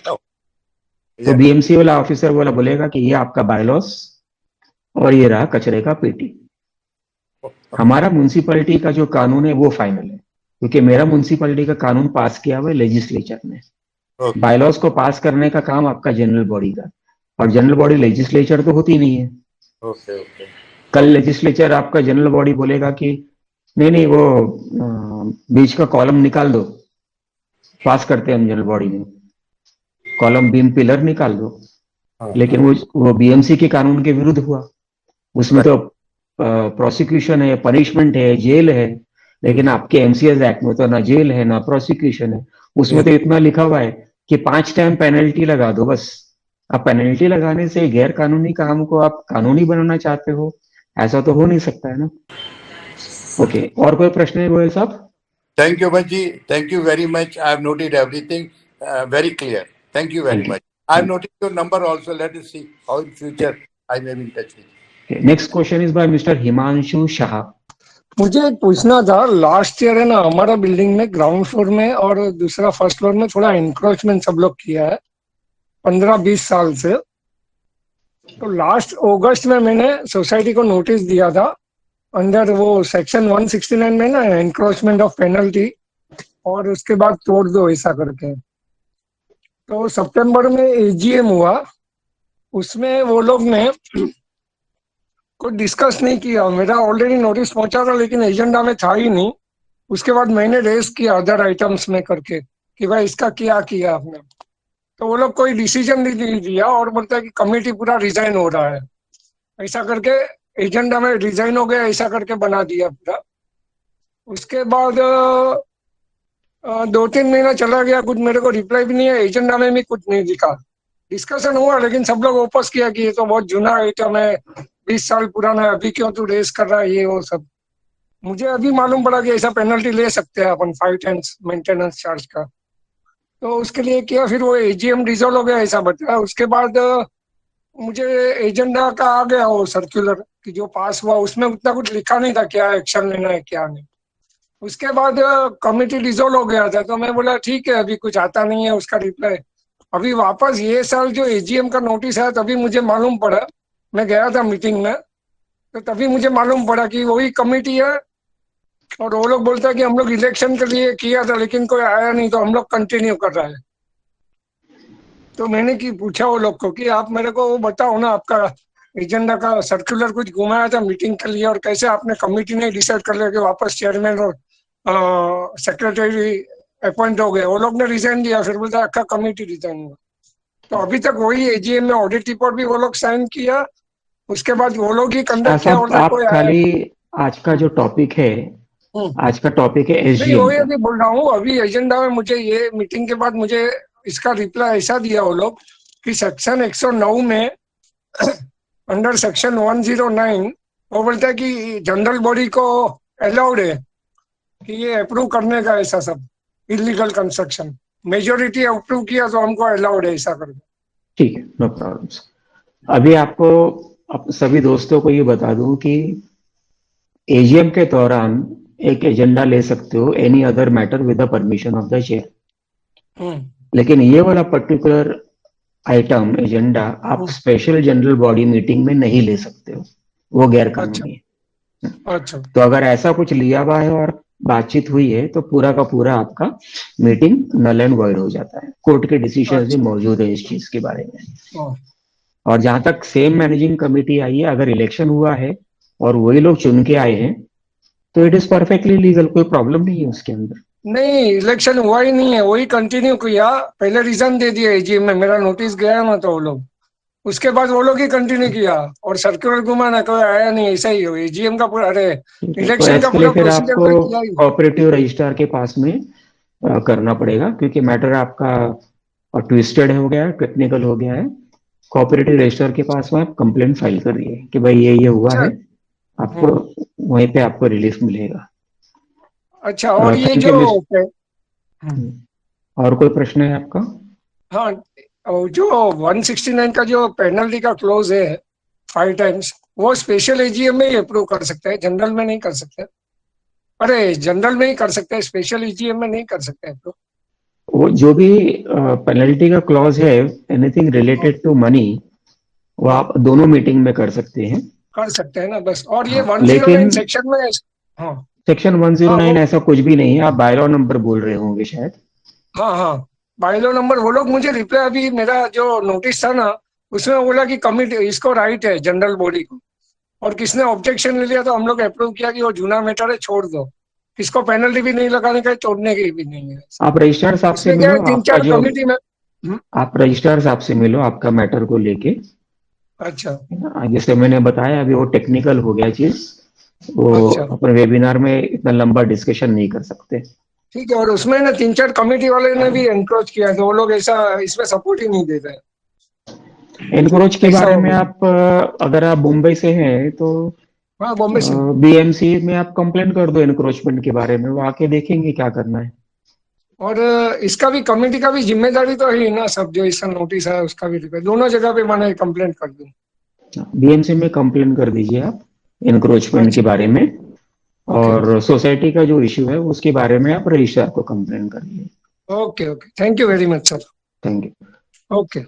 Speaker 1: तो बीएमसी वाला ऑफिसर वाला बोलेगा कि ये आपका बायलॉज और ये रहा कचरे का पेटी। हमारा म्युनिसिपैलिटी का जो कानून है वो फाइनल है, क्योंकि मेरा म्युनिसिपैलिटी का कानून पास किया हुआ है लेजिस्लेचर ने। बायलॉज को पास करने का काम आपका जनरल बॉडी का, और जनरल बॉडी लेजिस्लेचर तो होती नहीं है।
Speaker 7: ओके. ओके.
Speaker 1: कल लेजिस्लेचर आपका जनरल बॉडी बोलेगा कि नहीं वो बीच का कॉलम निकाल दो, पास करते हैं हम जनरल बॉडी में, कॉलम बीम पिलर निकाल दो। लेकिन वो बीएमसी के कानून के विरुद्ध हुआ। उसमें तो प्रोसिक्यूशन है, पनिशमेंट है, जेल है। लेकिन आपके एमसीएस एक्ट में तो ना जेल है ना प्रोसिक्यूशन है। उसमें तो इतना लिखा हुआ है कि 5 टाइम पेनल्टी लगा दो बस। अब पेनल्टी लगाने से गैर कानूनी काम को आप कानूनी बनाना चाहते हो, ऐसा तो हो नहीं सकता है ना। ओके, और कोई प्रश्न है गोयल साहब?
Speaker 7: थैंक यू जी, thank you very much. I have noted everything very clear. Thank you very much. I've noted your number also. Let us see how in future I may be in touch with you.
Speaker 1: Next question is by Mr. Himanshu Shah.
Speaker 8: मुझे एक पूछना था, last year है ना हमारा building में ground floor में और दूसरा फर्स्ट फ्लोर में थोड़ा इंक्रोचमेंट सब लोग किया है 15-20 साल से। तो लास्ट अगस्त में मैंने सोसाइटी को नोटिस दिया था अंडर वो सेक्शन 169 में ना, इंक्रोचमेंट ऑफ पेनल्टी, और उसके बाद तोड़ दो ऐसा करके। तो सितंबर में एजीएम हुआ, उसमें वो लोग ने कुछ डिस्कस नहीं किया। मेरा ऑलरेडी नोटिस पहुंचा था लेकिन एजेंडा में था ही नहीं। उसके बाद मैंने रेस किया अदर आइटम्स में करके कि भाई इसका क्या किया आपने। तो वो लोग कोई डिसीजन नहीं दिया और बोलता है कि कमेटी पूरा रिजाइन हो रहा है, ऐसा करके एजेंडा में रिजाइन हो गया, ऐसा करके बना दिया पूरा। उसके बाद 2-3 महीना चला गया, कुछ मेरे को रिप्लाई भी नहीं है, एजेंडा में भी कुछ नहीं दिखा। डिस्कशन हुआ, लेकिन सब लोग वापस किया कि ये तो बहुत जुना आइटम है, 20 साल पुराना है, अभी क्यों तू रेस कर रहा है, ये वो सब। मुझे अभी मालूम पड़ा कि ऐसा पेनल्टी ले सकते हैं अपन 5 टाइम्स मेंटेनेंस चार्ज का। तो उसके लिए किया, फिर वो एजीएम डिसॉल्व हो गया ऐसा बताया। उसके बाद मुझे एजेंडा का आ गया वो सर्कुलर कि जो पास हुआ, उसमें उतना कुछ लिखा नहीं था क्या एक्शन लेना है क्या नहीं। उसके बाद कमिटी डिसॉल्व हो गया था, तो मैं बोला ठीक है अभी कुछ आता नहीं है उसका रिप्लाई। अभी वापस ये साल जो एजीएम का नोटिस आया तभी मुझे मालूम पड़ा, मैं गया था मीटिंग में, तो तभी मुझे मालूम पड़ा कि वही कमिटी है। और वो लोग बोलते हैं कि हम लोग इलेक्शन के लिए किया था लेकिन कोई आया नहीं, तो हम लोग कंटिन्यू कर रहे हैं। तो मैंने की पूछा वो लोग को कि आप मेरे को वो बताओ ना, आपका एजेंडा का सर्कुलर कुछ घुमाया था मीटिंग के लिए, और कैसे आपने कमिटी नहीं डिसाइड कर लिया कि वापस चेयरमैन और सेक्रेटरी अपॉइंट हो गए। वो लोग ने रिजाइन दिया, फिर बोलता आपका कमिटी रिजाइन हुआ। तो अभी तक वही एजीएम में ऑडिट रिपोर्ट भी वो लोग साइन किया, उसके बाद वो लोग ही कंडक्ट किया, और
Speaker 1: आप
Speaker 8: कोई आया।
Speaker 1: खाली आज का जो टॉपिक है, आज का टॉपिक है
Speaker 8: नहीं,
Speaker 1: एसजीएम
Speaker 8: वही
Speaker 1: का।
Speaker 8: अभी बोल रहा हूँ, अभी एजेंडा में मुझे ये मीटिंग के बाद मुझे इसका रिप्लाई ऐसा दिया वो लोग कि सेक्शन 109 में अंडर सेक्शन 109 वो बोलता है कि जनरल बॉडी को अलाउड है कि ये अप्रूव करने का ऐसा सब इलीगल कंस्ट्रक्शन। मेजोरिटी अप्रूव किया तो हमको अलाउड है ऐसा करके।
Speaker 1: ठीक है, नो प्रॉब्लम। अभी आपको सभी दोस्तों को ये बता दूं कि एजीएम के दौरान एक एजेंडा ले सकते हो any other matter with the permission of the chair, लेकिन ये वाला पर्टिकुलर आइटम एजेंडा आप स्पेशल जनरल बॉडी मीटिंग में नहीं ले सकते हो, वो गैर कानूनी है।
Speaker 8: अच्छा,
Speaker 1: तो अगर ऐसा कुछ लिया हुआ है और बातचीत हुई है तो पूरा का पूरा आपका मीटिंग नल एंड वॉइड हो जाता है। कोर्ट के डिसीजन भी मौजूद है इस चीज के बारे में। और जहां तक सेम मैनेजिंग कमेटी आई है, अगर इलेक्शन हुआ है और वही लोग चुन के आए हैं तो इट इज परफेक्टली लीगल, कोई प्रॉब्लम नहीं है उसके अंदर।
Speaker 8: नहीं, इलेक्शन हुआ ही नहीं है, वही कंटिन्यू किया। पहले रीजन दे दिया एजीएम में, मेरा नोटिस गया ना तो वो लोग, उसके बाद वो लोग ही कंटिन्यू किया और सर्कुलर घुमाना कोई आया नहीं, ऐसा ही हो एजीएम का पूरा। अरे
Speaker 1: तो
Speaker 8: इलेक्शन का
Speaker 1: इसके लिए
Speaker 8: पूरा
Speaker 1: फिर
Speaker 8: प्रोसीजर
Speaker 1: आपको
Speaker 8: तो किया ही।
Speaker 1: कोऑपरेटिव रजिस्ट्रार के पास में करना पड़ेगा, क्योंकि मैटर आपका ट्विस्टेड हो गया है, टेक्निकल हो गया है। कोऑपरेटिव रजिस्ट्रार के पास में आप कंप्लेंट फाइल करिए कि भाई ये हुआ है, आपको वहीं पे आपको रिलीफ मिलेगा।
Speaker 8: अच्छा, और ये
Speaker 1: Thank
Speaker 8: जो
Speaker 1: you, और कोई प्रश्न है आपका?
Speaker 8: हाँ, और जो 169 का जो पेनल्टी का क्लोज है 5 टाइम्स, वो स्पेशल एजीएम में ही अप्रूव कर सकते हैं, जनरल में नहीं कर सकते। अरे जनरल में ही कर सकते हैं, स्पेशल एजीएम में नहीं कर सकते अप्रूव।
Speaker 1: वो जो भी पेनल्टी का क्लॉज है, एनीथिंग रिलेटेड टू मनी, वो आप दोनों मीटिंग में कर सकते हैं।
Speaker 8: कर सकते हैं ना बस। और ये
Speaker 1: हाँ,
Speaker 8: 109
Speaker 1: लेकिन
Speaker 8: सेक्शन में, हाँ
Speaker 1: सेक्शन 109 ऐसा कुछ भी नहीं है। आप बायलॉ नंबर बोल रहे होंगे शायद।
Speaker 8: हाँ, बायलॉ नंबर। वो लोग मुझे रिप्लाई, अभी मेरा जो नोटिस था ना उसमें बोला कि कमिटी इसको राइट है जनरल बॉडी को, और किसने ऑब्जेक्शन ले लिया तो हम लोग अप्रूव किया कि वो जूना मैटर है, छोड़ दो, किसको पेनल्टी भी नहीं लगाने का, तोड़ने की भी नहीं है।
Speaker 1: आप रजिस्ट्रार साहब से
Speaker 8: इसमें क्या
Speaker 1: मिलो,
Speaker 8: है, 3-4 कमिटी में।
Speaker 1: आप रजिस्ट्रार साहब से मिलो आपका मैटर को लेके।
Speaker 8: अच्छा,
Speaker 1: जैसे मैंने बताया अभी वो टेक्निकल हो गया चीज, वो
Speaker 8: अच्छा,
Speaker 1: अपने वेबिनार में इतना लंबा डिस्कशन नहीं कर सकते।
Speaker 8: ठीक है। और उसमें ना 3-4 कमेटी वाले ने भी एनक्रोच किया, तो वो लोग ऐसा इसमें सपोर्ट ही नहीं देते।
Speaker 1: एनक्रोच के
Speaker 8: ऐसा
Speaker 1: बारे
Speaker 8: हो
Speaker 1: में
Speaker 8: गया।
Speaker 1: आप अगर आप मुंबई से हैं तो
Speaker 8: हाँ, बॉम्बे से।
Speaker 1: बीएमसी में आप कंप्लेंट कर दो एनक्रोचमेंट के बारे में, वो आके देखेंगे क्या करना है।
Speaker 8: और इसका भी कमेटी का भी जिम्मेदारी तो है ना, सब जो इसका नोटिस है उसका भी दोनों जगह पे मैंने कंप्लेंट कर दूं।
Speaker 1: बीएमसी में कंप्लेंट कर दीजिए आप एनक्रोचमेंट के बारे में, और सोसाइटी का जो इश्यू है उसके बारे में आप रजिस्ट्रार को कंप्लेंट करिए।
Speaker 8: Okay, thank you very much sir.
Speaker 1: Thank you.
Speaker 8: Okay,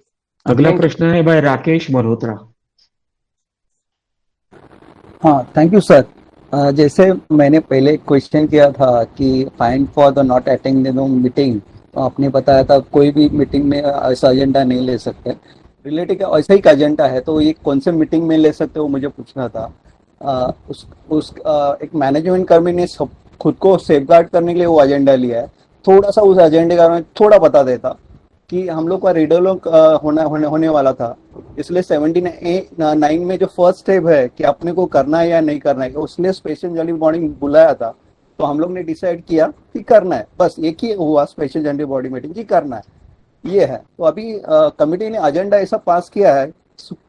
Speaker 1: अगला प्रश्न है भाई राकेश मल्होत्रा।
Speaker 3: हाँ, थैंक यू सर। जैसे मैंने पहले क्वेश्चन किया था कि fine for the not attending meeting, तो आपने बताया था कोई भी मीटिंग में ऐसा एजेंडा नहीं ले सकते। रिलेटेड का ऐसा ही का एजेंडा है, तो ये कौन से मीटिंग में ले सकते हो मुझे पूछना था। एक मैनेजमेंट कर्मी ने खुद को सेफगार्ड करने के लिए वो एजेंडा लिया है। थोड़ा सा उस एजेंडे का मैं थोड़ा बता देता कि हम लोग का रेडियोलॉग होने वाला था, इसलिए 79 में जो फर्स्ट स्टेप है कि अपने को करना है या नहीं करना है, उसने स्पेशल जनरल बॉडी बुलाया था, तो हम लोग ने डिसाइड किया कि करना है। बस एक ही हुआ स्पेशल जनरल बॉडी मीटिंग कि करना है। ये है। तो अभी कमिटी ने एजेंडा ऐसा पास किया है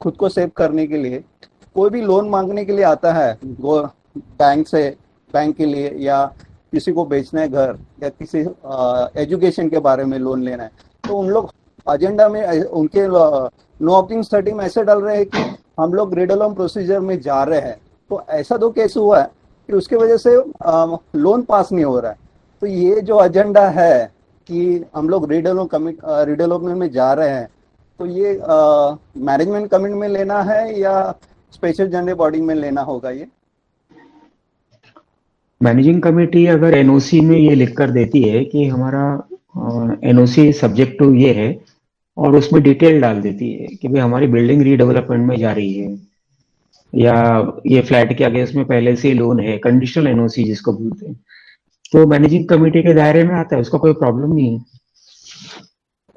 Speaker 3: खुद को सेव करने के लिए, कोई भी लोन मांगने के लिए आता है वो बैंक से, बैंक के लिए, या किसी को बेचना है घर, या किसी एजुकेशन के बारे में लोन लेना है, तो उन लोग एजेंडा में उनके नो ऑप्टिंग स्टडी में ऐसे डाल रहे हैं कि हम लोग रीड अलोन प्रोसीजर में जा रहे हैं। तो ऐसा दो केस हुआ है कि उसके वजह से लोन पास नहीं हो रहा है। तो ये जो एजेंडा है कि हम लोग रीड अलोन में जा रहे हैं, तो ये मैनेजमेंट कमिटी में लेना है या स्पेशल जनरल बॉडी में लेना होगा? ये
Speaker 1: मैनेजिंग कमेटी अगर एनओसी में ये लिख कर देती है कि हमारा एनओसी सब्जेक्ट टू ये है, और उसमें डिटेल डाल देती है कि भाई हमारी बिल्डिंग रीडेवलपमेंट में जा रही है, या ये फ्लैट के अगेंस्ट में पहले से लोन है, कंडीशनल एनओसी जिसको बोलते हैं, तो मैनेजिंग कमेटी के दायरे में आता है, उसका कोई प्रॉब्लम नहीं है।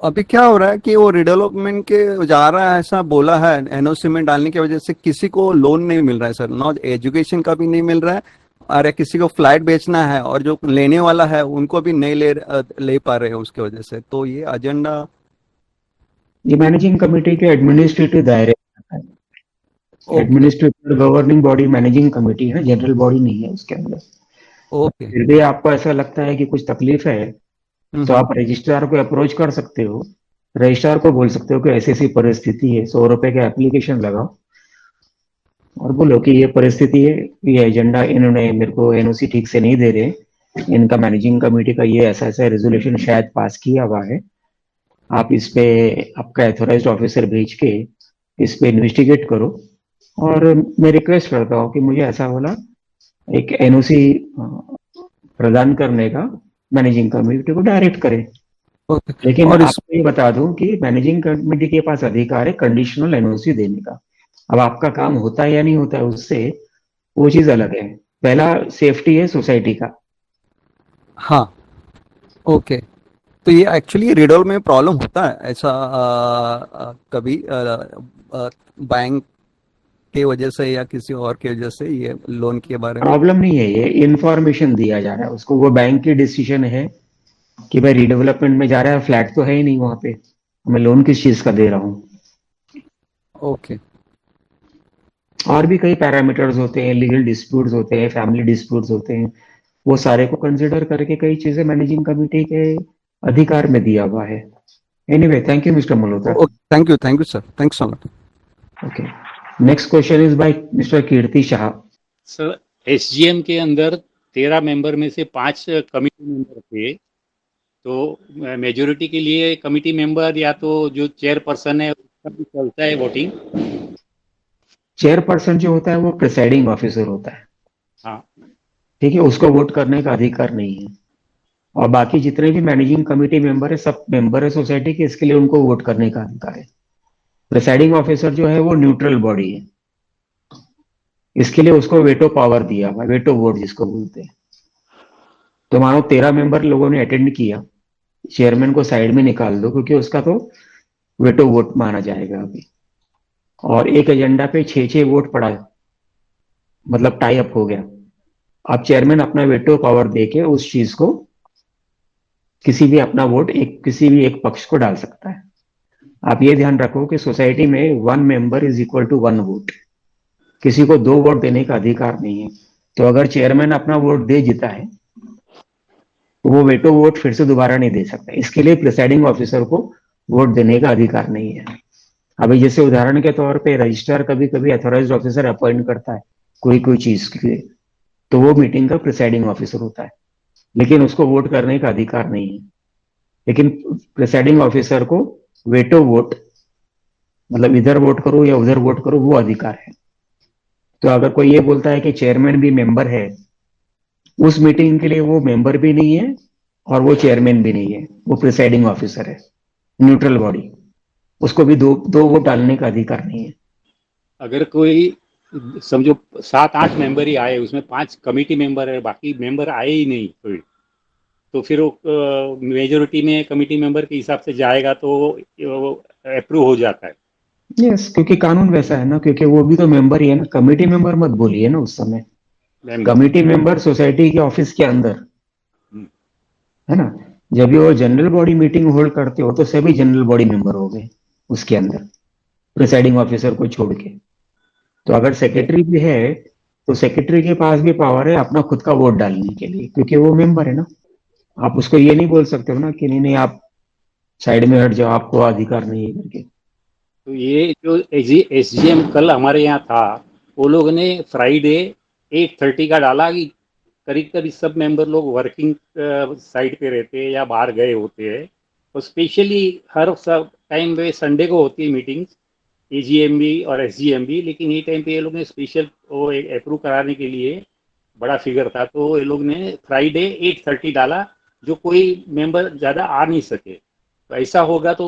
Speaker 3: अभी क्या हो रहा है कि वो रिडेवलपमेंट के जा रहा है ऐसा बोला है, एनओसी में डालने की वजह से किसी को लोन नहीं मिल रहा है सर, नॉट एजुकेशन का भी नहीं मिल रहा है, और किसी को फ्लैट बेचना है और जो लेने वाला है उनको भी नहीं ले पा रहे हैं उसकी वजह से। तो ये एजेंडा,
Speaker 1: ये मैनेजिंग कमेटी के एडमिनिस्ट्रेटिव दायरे में आता है। Administrative governing body managing committee है, जनरल बॉडी नहीं है उसके अंदर।
Speaker 3: ओके।
Speaker 1: फिर भी आपको ऐसा लगता है कि कुछ तकलीफ है, तो आप रजिस्ट्रार को अप्रोच कर सकते हो, रजिस्ट्रार को बोल सकते हो कि ऐसी ऐसी परिस्थिति है, 100 रुपए का एप्लीकेशन लगाओ और बोलो कि ये परिस्थिति है, ये एजेंडा इन्होंने मेरे को एनओसी ठीक से नहीं दे रहे, इनका मैनेजिंग कमेटी का ये ऐसा ऐसा रेजोल्यूशन शायद पास किया हुआ है, आप इस पे आपका एथोराइज्ड ऑफिसर भेज के इस पे इन्वेस्टिगेट करो, और मैं रिक्वेस्ट करता हूँ कि मुझे ऐसा वाला एक एनओसी प्रदान करने का मैनेजिंग कमेटी को डायरेक्ट करें। लेकिन
Speaker 3: और
Speaker 1: आपको ये बता दूं कि मैनेजिंग कमेटी के पास अधिकार है कंडीशनल एनओसी देने का। अब आपका काम होता है या नहीं होता है उससे वो चीज अलग है। पहला सेफ्टी है सोसाइटी का।
Speaker 3: हाँ, ओके। तो ये एक्चुअली रिडल में प्रॉब्लम होता है ऐसा कभी बैंक के वजह से या किसी और की वजह से, ये लोन के बारे में
Speaker 1: प्रॉब्लम नहीं है, ये इंफॉर्मेशन दिया जा रहा है उसको, वो बैंक की डिसीजन है कि भाई रीडेवलपमेंट में जा रहा है, फ्लैट तो है ही नहीं वहां पे, मैं लोन किस चीज का दे रहा हूँ।
Speaker 3: ओके।
Speaker 1: और भी कई पैरामीटर्स होते हैं, लीगल डिस्प्यूट्स होते हैं, फैमिली डिस्प्यूट्स होते हैं, वो सारे को कंसिडर करके कई चीजें मैनेजिंग कमेटी के अधिकार में दिया हुआ है। Anyway, thank you mister Malhotra.
Speaker 3: Thank you sir, thanks so much.
Speaker 1: Okay, next question is by mister Kirti Shah.
Speaker 5: Sir, SGM के अंदर 13 मेंबर में से 5 कमिटी मेंबर थे, तो मेजोरिटी के लिए कमिटी मेंबर या तो जो चेयरपर्सन है उसका भी चलता है वोटिंग?
Speaker 1: चेयरपर्सन जो होता है वो प्रिसाइडिंग ऑफिसर होता है।
Speaker 5: हाँ,
Speaker 1: ठीक है, उसको वोट करने का अधिकार नहीं है, और बाकी जितने भी मैनेजिंग कमेटी मेंबर है सब मेंबर है सोसाइटी के, इसके लिए उनको वोट करने का अधिकार है। प्रिसाइडिंग ऑफिसर जो है वो न्यूट्रल बॉडी है, इसके लिए उसको वेटो पावर दिया हुआ, वेटो वोट जिसको बोलते हैं। तो मानो 13 मेंबर लोगों ने अटेंड किया, चेयरमैन को साइड में निकाल दो क्योंकि उसका तो वेटो वोट माना जाएगा अभी, और एक एजेंडा पे 6-6 वोट पड़ा, मतलब टाई अप हो गया। अब चेयरमैन अपना वेटो पावर देके उस चीज को किसी भी अपना वोट किसी भी एक पक्ष को डाल सकता है। आप ये ध्यान रखो कि सोसाइटी में 1 member is equal to 1 vote, किसी को 2 वोट देने का अधिकार नहीं है। तो अगर चेयरमैन अपना वोट दे जीता है तो वो वेटो वोट फिर से दोबारा नहीं दे सकता, इसके लिए प्रिसाइडिंग ऑफिसर को वोट देने का अधिकार नहीं है। अभी जैसे उदाहरण के तौर पे रजिस्ट्रार कभी कभी अथॉराइज्ड ऑफिसर अपॉइंट करता है कोई चीज के लिए, तो वो मीटिंग का प्रिसाइडिंग ऑफिसर होता है, लेकिन उसको वोट करने का अधिकार नहीं है। लेकिन प्रिसाइडिंग ऑफिसर को वेटो वोट, मतलब इधर वोट करो या उधर वोट करो, वो अधिकार है। तो अगर कोई ये बोलता है कि चेयरमैन भी मेंबर है, उस मीटिंग के लिए वो मेंबर भी नहीं है और वो चेयरमैन भी नहीं है, वो प्रिसाइडिंग ऑफिसर है, न्यूट्रल बॉडी, उसको भी दो वोट डालने का अधिकार नहीं है।
Speaker 5: अगर कोई समझो 7-8 मेंबर ही आए, उसमें 5 कमिटी मेंबर है, बाकी मेंबर आए ही नहीं कोई, तो फिर वो मेजोरिटी में कमिटी मेंबर के हिसाब से जाएगा तो अप्रूव हो जाता है।
Speaker 1: यस, क्योंकि कानून वैसा है ना, क्योंकि वो भी तो मेंबर ही है ना, कमेटी मेंबर मत बोलिए ना उस समय, कमेटी मेंबर सोसाइटी के ऑफिस के अंदर है ना। जब भी वो जनरल बॉडी मीटिंग होल्ड करते हो तो सभी जनरल बॉडी मेंबर हो गए उसके अंदर, प्रिसाइडिंग ऑफिसर को छोड़ के। तो अगर सेक्रेटरी भी है तो सेक्रेटरी के पास भी पावर है अपना खुद का वोट डालने के लिए, क्योंकि वो मेंबर है ना। आप उसको ये नहीं बोल सकते हो ना कि नहीं नहीं आप साइड में हट जाओ, आपको अधिकार नहीं है करके।
Speaker 5: तो ये जो एसजीएम कल हमारे यहाँ था, वो लोग ने फ्राइडे 8:30 का डाला कि करीब करीब सब मेंबर लोग वर्किंग साइड पे रहते हैं या बाहर गए होते हैं, और स्पेशली हर सब टाइम पे संडे को होती है मीटिंग्स, एजीएम भी और एसजीएम भी, लेकिन ये टाइम पे ये लोग ने स्पेशल वो अप्रूव कराने के लिए बड़ा फिगर था, तो ये लोग ने फ्राइडे 8:30 डाला, जो कोई मेंबर ज़्यादा आ नहीं सके। तो ऐसा होगा तो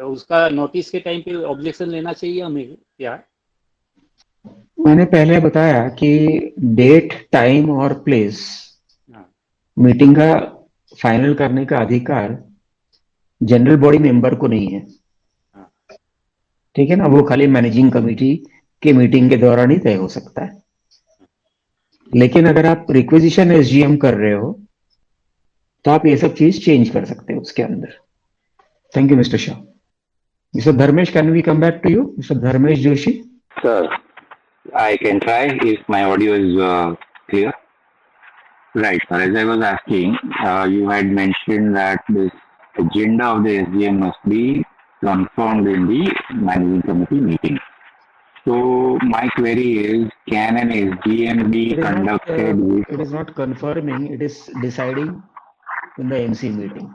Speaker 5: उसका नोटिस के टाइम पे ऑब्जेक्शन लेना चाहिए हमें क्या?
Speaker 1: मैंने पहले बताया कि डेट, टाइम और प्लेस
Speaker 5: हाँ,
Speaker 1: मीटिंग का फाइनल करने का अधिकार जनरल बॉडी मेंबर को नहीं है,
Speaker 5: हाँ।
Speaker 1: ठीक है ना। वो खाली मैनेजिंग कमेटी के मीटिंग के दौरान ही तय हो सकता है। लेकिन अगर आप रिक्वेजिशन एसजीएम कर रहे हो तो आप ये सब चीज चेंज कर सकते हो उसके अंदर। Thank you mister Shah. Mister Dharmesh, can we come back to you? Mister Dharmesh Joshi.
Speaker 9: Sir, I can try if my audio is clear. Right, sir. As I was asking, you had mentioned that this agenda of the SGM must be confirmed in the managing committee meeting. So my query is, can an SGM be conducted with...
Speaker 1: It is not confirming, it is deciding in the MC meeting.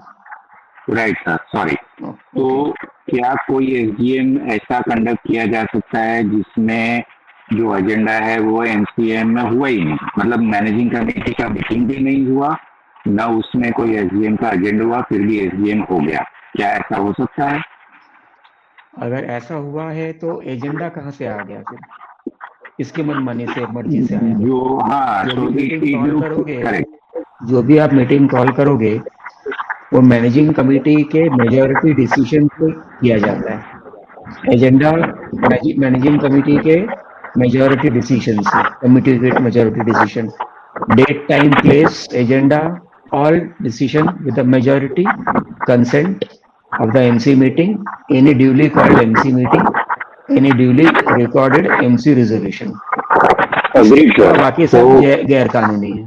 Speaker 9: Right, sir. Sorry.
Speaker 1: Oh,
Speaker 9: तो क्या कोई SGM ऐसा conduct किया जा सकता है जिसमें जो एजेंडा है वो एमसीएम में हुआ ही नहीं, मतलब मैनेजिंग कमेटी का मीटिंग भी नहीं हुआ, ना उसमें कोई एसजीएम का एजेंडा हुआ, फिर भी एसजीएम हो गया? क्या ऐसा हो सकता है?
Speaker 1: अगर ऐसा हुआ है तो एजेंडा कहाँ से आ गया? फिर किसके मनमानी से, मर्जी से आया?
Speaker 9: जो हाँ,
Speaker 1: जो
Speaker 9: तो
Speaker 1: भी मीटिंग कॉल करोगे,
Speaker 9: करेक्ट,
Speaker 1: जो भी आप मीटिंग कॉल करोगे वो मैनेजिंग कमेटी के मेजॉरिटी डिसीजन पे किया जाता है। एजेंडा मैनेजिंग कमेटी के मेजॉरिटी डिसीजन से, कमेटी के majority decision, date, time, place, agenda, all decision with the majority consent of the MC meeting, any duly called MC meeting, any duly recorded MC resolution.
Speaker 9: Agreed, sir.
Speaker 1: बाकी सब गैर कानूनी है।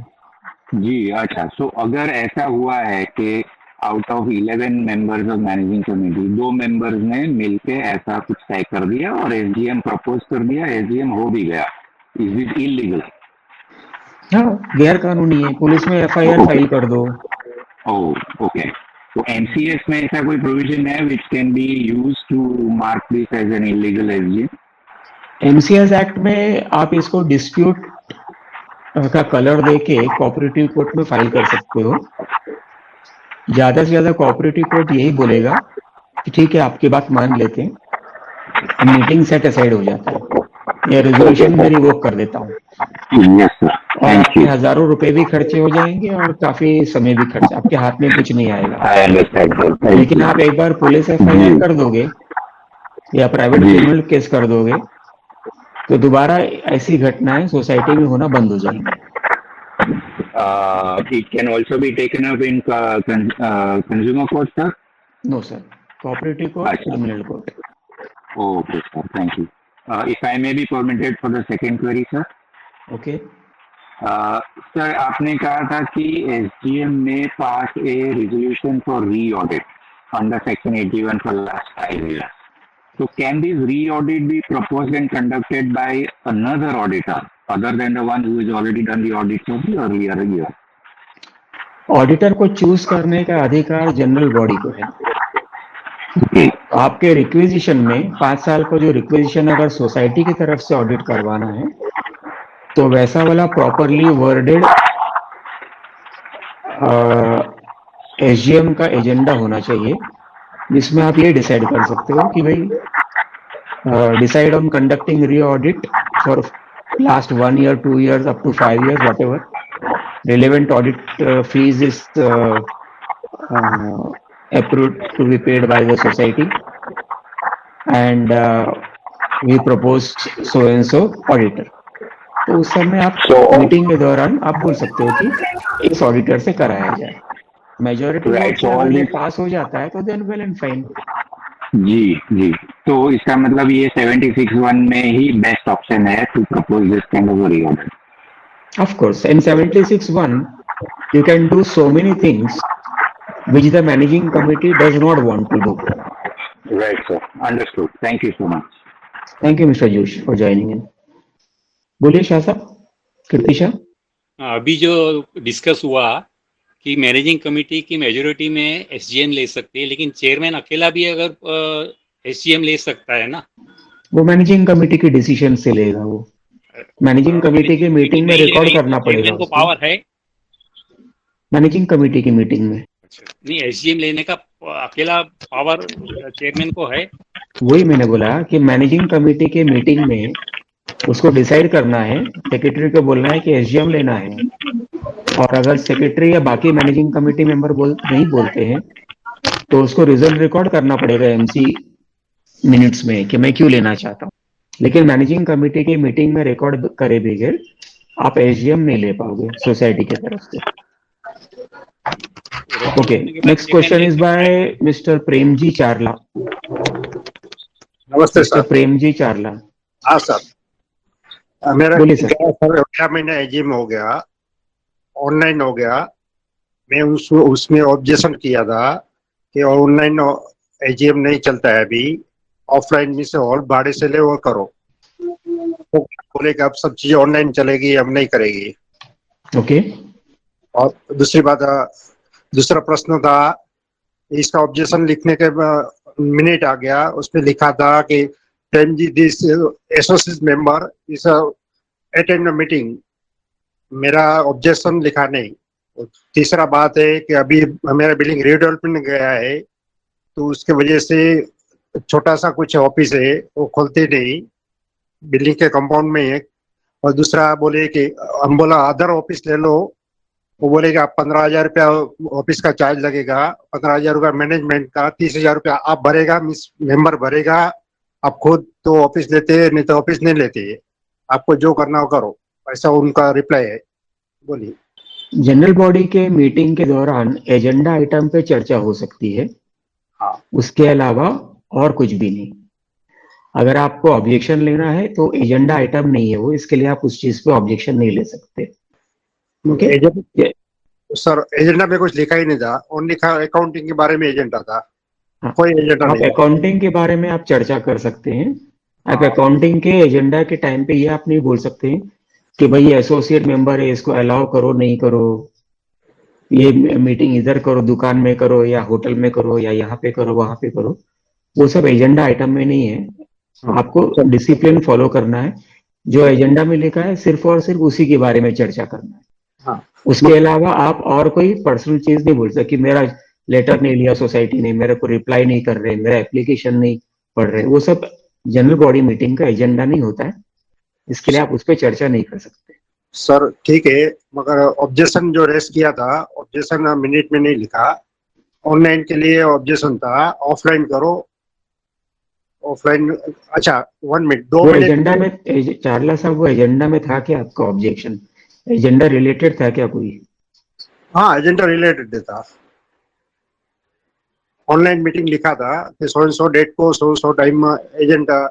Speaker 9: जी, अच्छा। सो अगर ऐसा हुआ है कि out of 11 members of managing committee 2 members ने मिलके ऐसा कुछ तय कर दिया और एसजीएम प्रपोज कर दिया, एसजीएम हो भी गया, इज इट इलीगल?
Speaker 1: हाँ, गैर कानूनी है। पुलिस में एफआईआर फाइल कर दो।
Speaker 9: ओह, ओके। तो एमसीएस में ऐसा कोई प्रोविजन है which can be used to mark this as an illegal SGM?
Speaker 1: MCS act में आप इसको डिस्प्यूट का कलर देके कोऑपरेटिव कोर्ट में फाइल कर सकते हो। ज्यादा से ज्यादा कोऑपरेटिव कोर्ट यही बोलेगा कि ठीक है, आपकी बात मान लेते हैं, मीटिंग सेट असाइड हो जाता है या रेजोल्यूशन में रिवोक कर देता हूँ। और आपके हजारों रुपए भी खर्चे हो जाएंगे और काफी समय भी खर्च, आपके हाथ में कुछ नहीं आएगा। लेकिन आप एक बार पुलिस एफआईआर कर दोगे या प्राइवेट क्रिमिनल केस कर दोगे तो दोबारा ऐसी घटनाएं सोसाइटी में होना बंद हो जाएंगी।
Speaker 9: It can also be taken up in consumer court, sir?
Speaker 1: No, sir. Cooperative court, criminal court.
Speaker 9: Okay, sir. Thank you. If I may be permitted for the second query, sir.
Speaker 1: Okay.
Speaker 9: Sir, आपने कहा था कि SGM ने pass a resolution for re-audit under Section 81 for last 5 years. So can this re-audit be proposed and conducted by another auditor other than the one who has already done the audit for the earlier year?
Speaker 1: Auditor को choose करने का अधिकार general body को है।
Speaker 9: Okay.
Speaker 1: आपके requisition में 5 साल को जो रिक्वेजिशन अगर सोसाइटी की तरफ से ऑडिट करवाना है तो वैसा वाला प्रॉपरली वर्डेड एसजीएम का एजेंडा होना चाहिए, जिसमें आप ये डिसाइड कर सकते हो कि भाई डिसाइड ऑन कंडक्टिंग री audit for last 1 year, 2 years, up to 5 years, whatever. Relevant audit fees is approved to be paid by the society, and we propose so and so auditor. तो उस समय आप मीटिंग के दौरान आप बोल सकते हो कि इस ऑडिटर से कराया जाए। मेजोरिटी
Speaker 9: Right,
Speaker 1: वोट से
Speaker 9: so all
Speaker 1: अगर ये
Speaker 9: this,
Speaker 1: पास हो जाता है तो देन वेल एंड फाइन।
Speaker 9: जी जी, तो इसका मतलब ये 76(1) में ही बेस्ट ऑप्शन है to propose this kind of reorder.
Speaker 1: Of course, in 76(1), you can do so many things which the managing committee does not want to do.
Speaker 9: Right, sir. Understood. Thank you so much.
Speaker 1: Thank you, Mr. Josh, for joining in. बोलिए शाह साहब, कीर्ति शाह।
Speaker 5: अभी जो discuss हुआ कि managing committee की majority में SGM ले सकते हैं, लेकिन चेयरमैन अकेला भी अगर एसजीएम ले सकता है ना?
Speaker 1: वो मैनेजिंग कमेटी के डिसीजन से लेगा। वो मैनेजिंग कमेटी की मीटिंग में रिकॉर्ड करना पड़ेगा।
Speaker 5: चेयरमैन को पावर है
Speaker 1: मैनेजिंग कमेटी की मीटिंग में।
Speaker 5: नहीं, एसजीएम लेने का अकेला पावर चेयरमैन को है।
Speaker 1: वही मैंने बोला कि मैनेजिंग कमेटी के मीटिंग में उसको डिसाइड करना है, सेक्रेटरी को बोलना है कि एसजीएम लेना है, और अगर सेक्रेटरी या बाकी मैनेजिंग कमेटी मेंबर नहीं बोलते हैं तो उसको रिजल्ट रिकॉर्ड करना पड़ेगा एमसी मिनट्स में कि मैं क्यों लेना चाहता हूँ। लेकिन मैनेजिंग कमेटी की मीटिंग में रिकॉर्ड करे बगैर आप एसजीएम नहीं ले पाओगे सोसाइटी की तरफ से। Okay, next question is by mister Premji चारला।
Speaker 10: नमस्ते
Speaker 1: मिस्टर
Speaker 10: सर।
Speaker 1: प्रेमजी चारला।
Speaker 10: हाँ सर, मेरा
Speaker 1: बोलिए सर।
Speaker 10: क्या महीना एजीएम हो गया, ऑनलाइन हो गया। मैं उसमें ऑब्जेक्शन किया था कि ऑनलाइन एजीएम नहीं चलता है अभी, ऑफलाइन में से हॉल भाड़े से ले और करो। तो बोले कि अब सब चीजें ऑनलाइन चलेगी, अब नहीं करेगी।
Speaker 1: ओके।
Speaker 10: और दूसरी बात, दूसरा प्रश्न था, इसका ऑब्जेक्शन लिखने के मिनट आ गया, उसमें लिखा था कि this associate member is attend meeting. मेरा ऑब्जेक्शन लिखा नहीं। तीसरा बात है कि अभी मेरा बिल्डिंग रीडेवलपमेंट गया है, तो उसके वजह से छोटा सा कुछ ऑफिस है वो खोलते नहीं, बिल्डिंग के कंपाउंड में है। और दूसरा बोले कि हम बोला अदर ऑफिस ले लो, वो बोलेगा 15,000 रुपया ऑफिस का चार्ज लगेगा, 15,000 रुपया मैनेजमेंट का, 30,000 रुपया आप भरेगा, मेंबर भरेगा। आप खुद तो ऑफिस लेते हैं, नहीं तो ऑफिस नहीं लेते, आपको जो करना हो करो, ऐसा उनका रिप्लाई है। बोलिए।
Speaker 1: जनरल बॉडी के मीटिंग के दौरान एजेंडा आइटम पे चर्चा हो सकती है,
Speaker 10: हाँ।
Speaker 1: उसके अलावा और कुछ भी नहीं। अगर आपको ऑब्जेक्शन लेना है तो एजेंडा आइटम नहीं है वो, इसके लिए आप उस चीज पे ऑब्जेक्शन नहीं ले सकते। ओके
Speaker 10: सर, एजेंडा में कुछ लिखा ही नहीं था, ओनली लिखा अकाउंटिंग के बारे में एजेंडा था। कोई एजेंडा
Speaker 1: आप
Speaker 10: नहीं।
Speaker 1: अकाउंटिंग के बारे में आप चर्चा कर सकते हैं। आप अकाउंटिंग के एजेंडा के टाइम पे ये आप नहीं बोल सकते हैं कि भाई ये एसोसिएट मेंबर है, इसको अलाउ करो नहीं करो, ये मीटिंग इधर करो, दुकान में करो या होटल में करो या यहाँ पे करो वहां पे करो। वो सब एजेंडा आइटम में नहीं है। आपको डिसिप्लिन फॉलो करना है। जो एजेंडा में लिखा है सिर्फ और सिर्फ उसी के बारे में चर्चा करना है।
Speaker 10: हाँ।
Speaker 1: उसके अलावा आप और कोई पर्सनल चीज नहीं बोल सकते कि मेरा लेटर नहीं लिया सोसाइटी ने, मेरे को रिप्लाई नहीं कर रहे, मेरा एप्लीकेशन नहीं पढ़ रहे। वो सब जनरल बॉडी मीटिंग का एजेंडा नहीं होता है, इसके लिए आप उस पर चर्चा नहीं कर सकते।
Speaker 10: सर ठीक है, मगर ऑब्जेक्शन जो रेस किया था, ऑब्जेक्शन मिनट में नहीं लिखा। ऑनलाइन के लिए ऑब्जेक्शन था, ऑफलाइन करो, ऑफलाइन। अच्छा 1 मिनट 2 मिनट।
Speaker 1: एजेंडा में चारला साहब, वो एजेंडा में था क्या आपका ऑब्जेक्शन? एजेंडा रिलेटेड था क्या कोई?
Speaker 10: हाँ, एजेंडा रिलेटेड था। ऑनलाइन मीटिंग लिखा था कि सो डेट को सो टाइम एजेंडा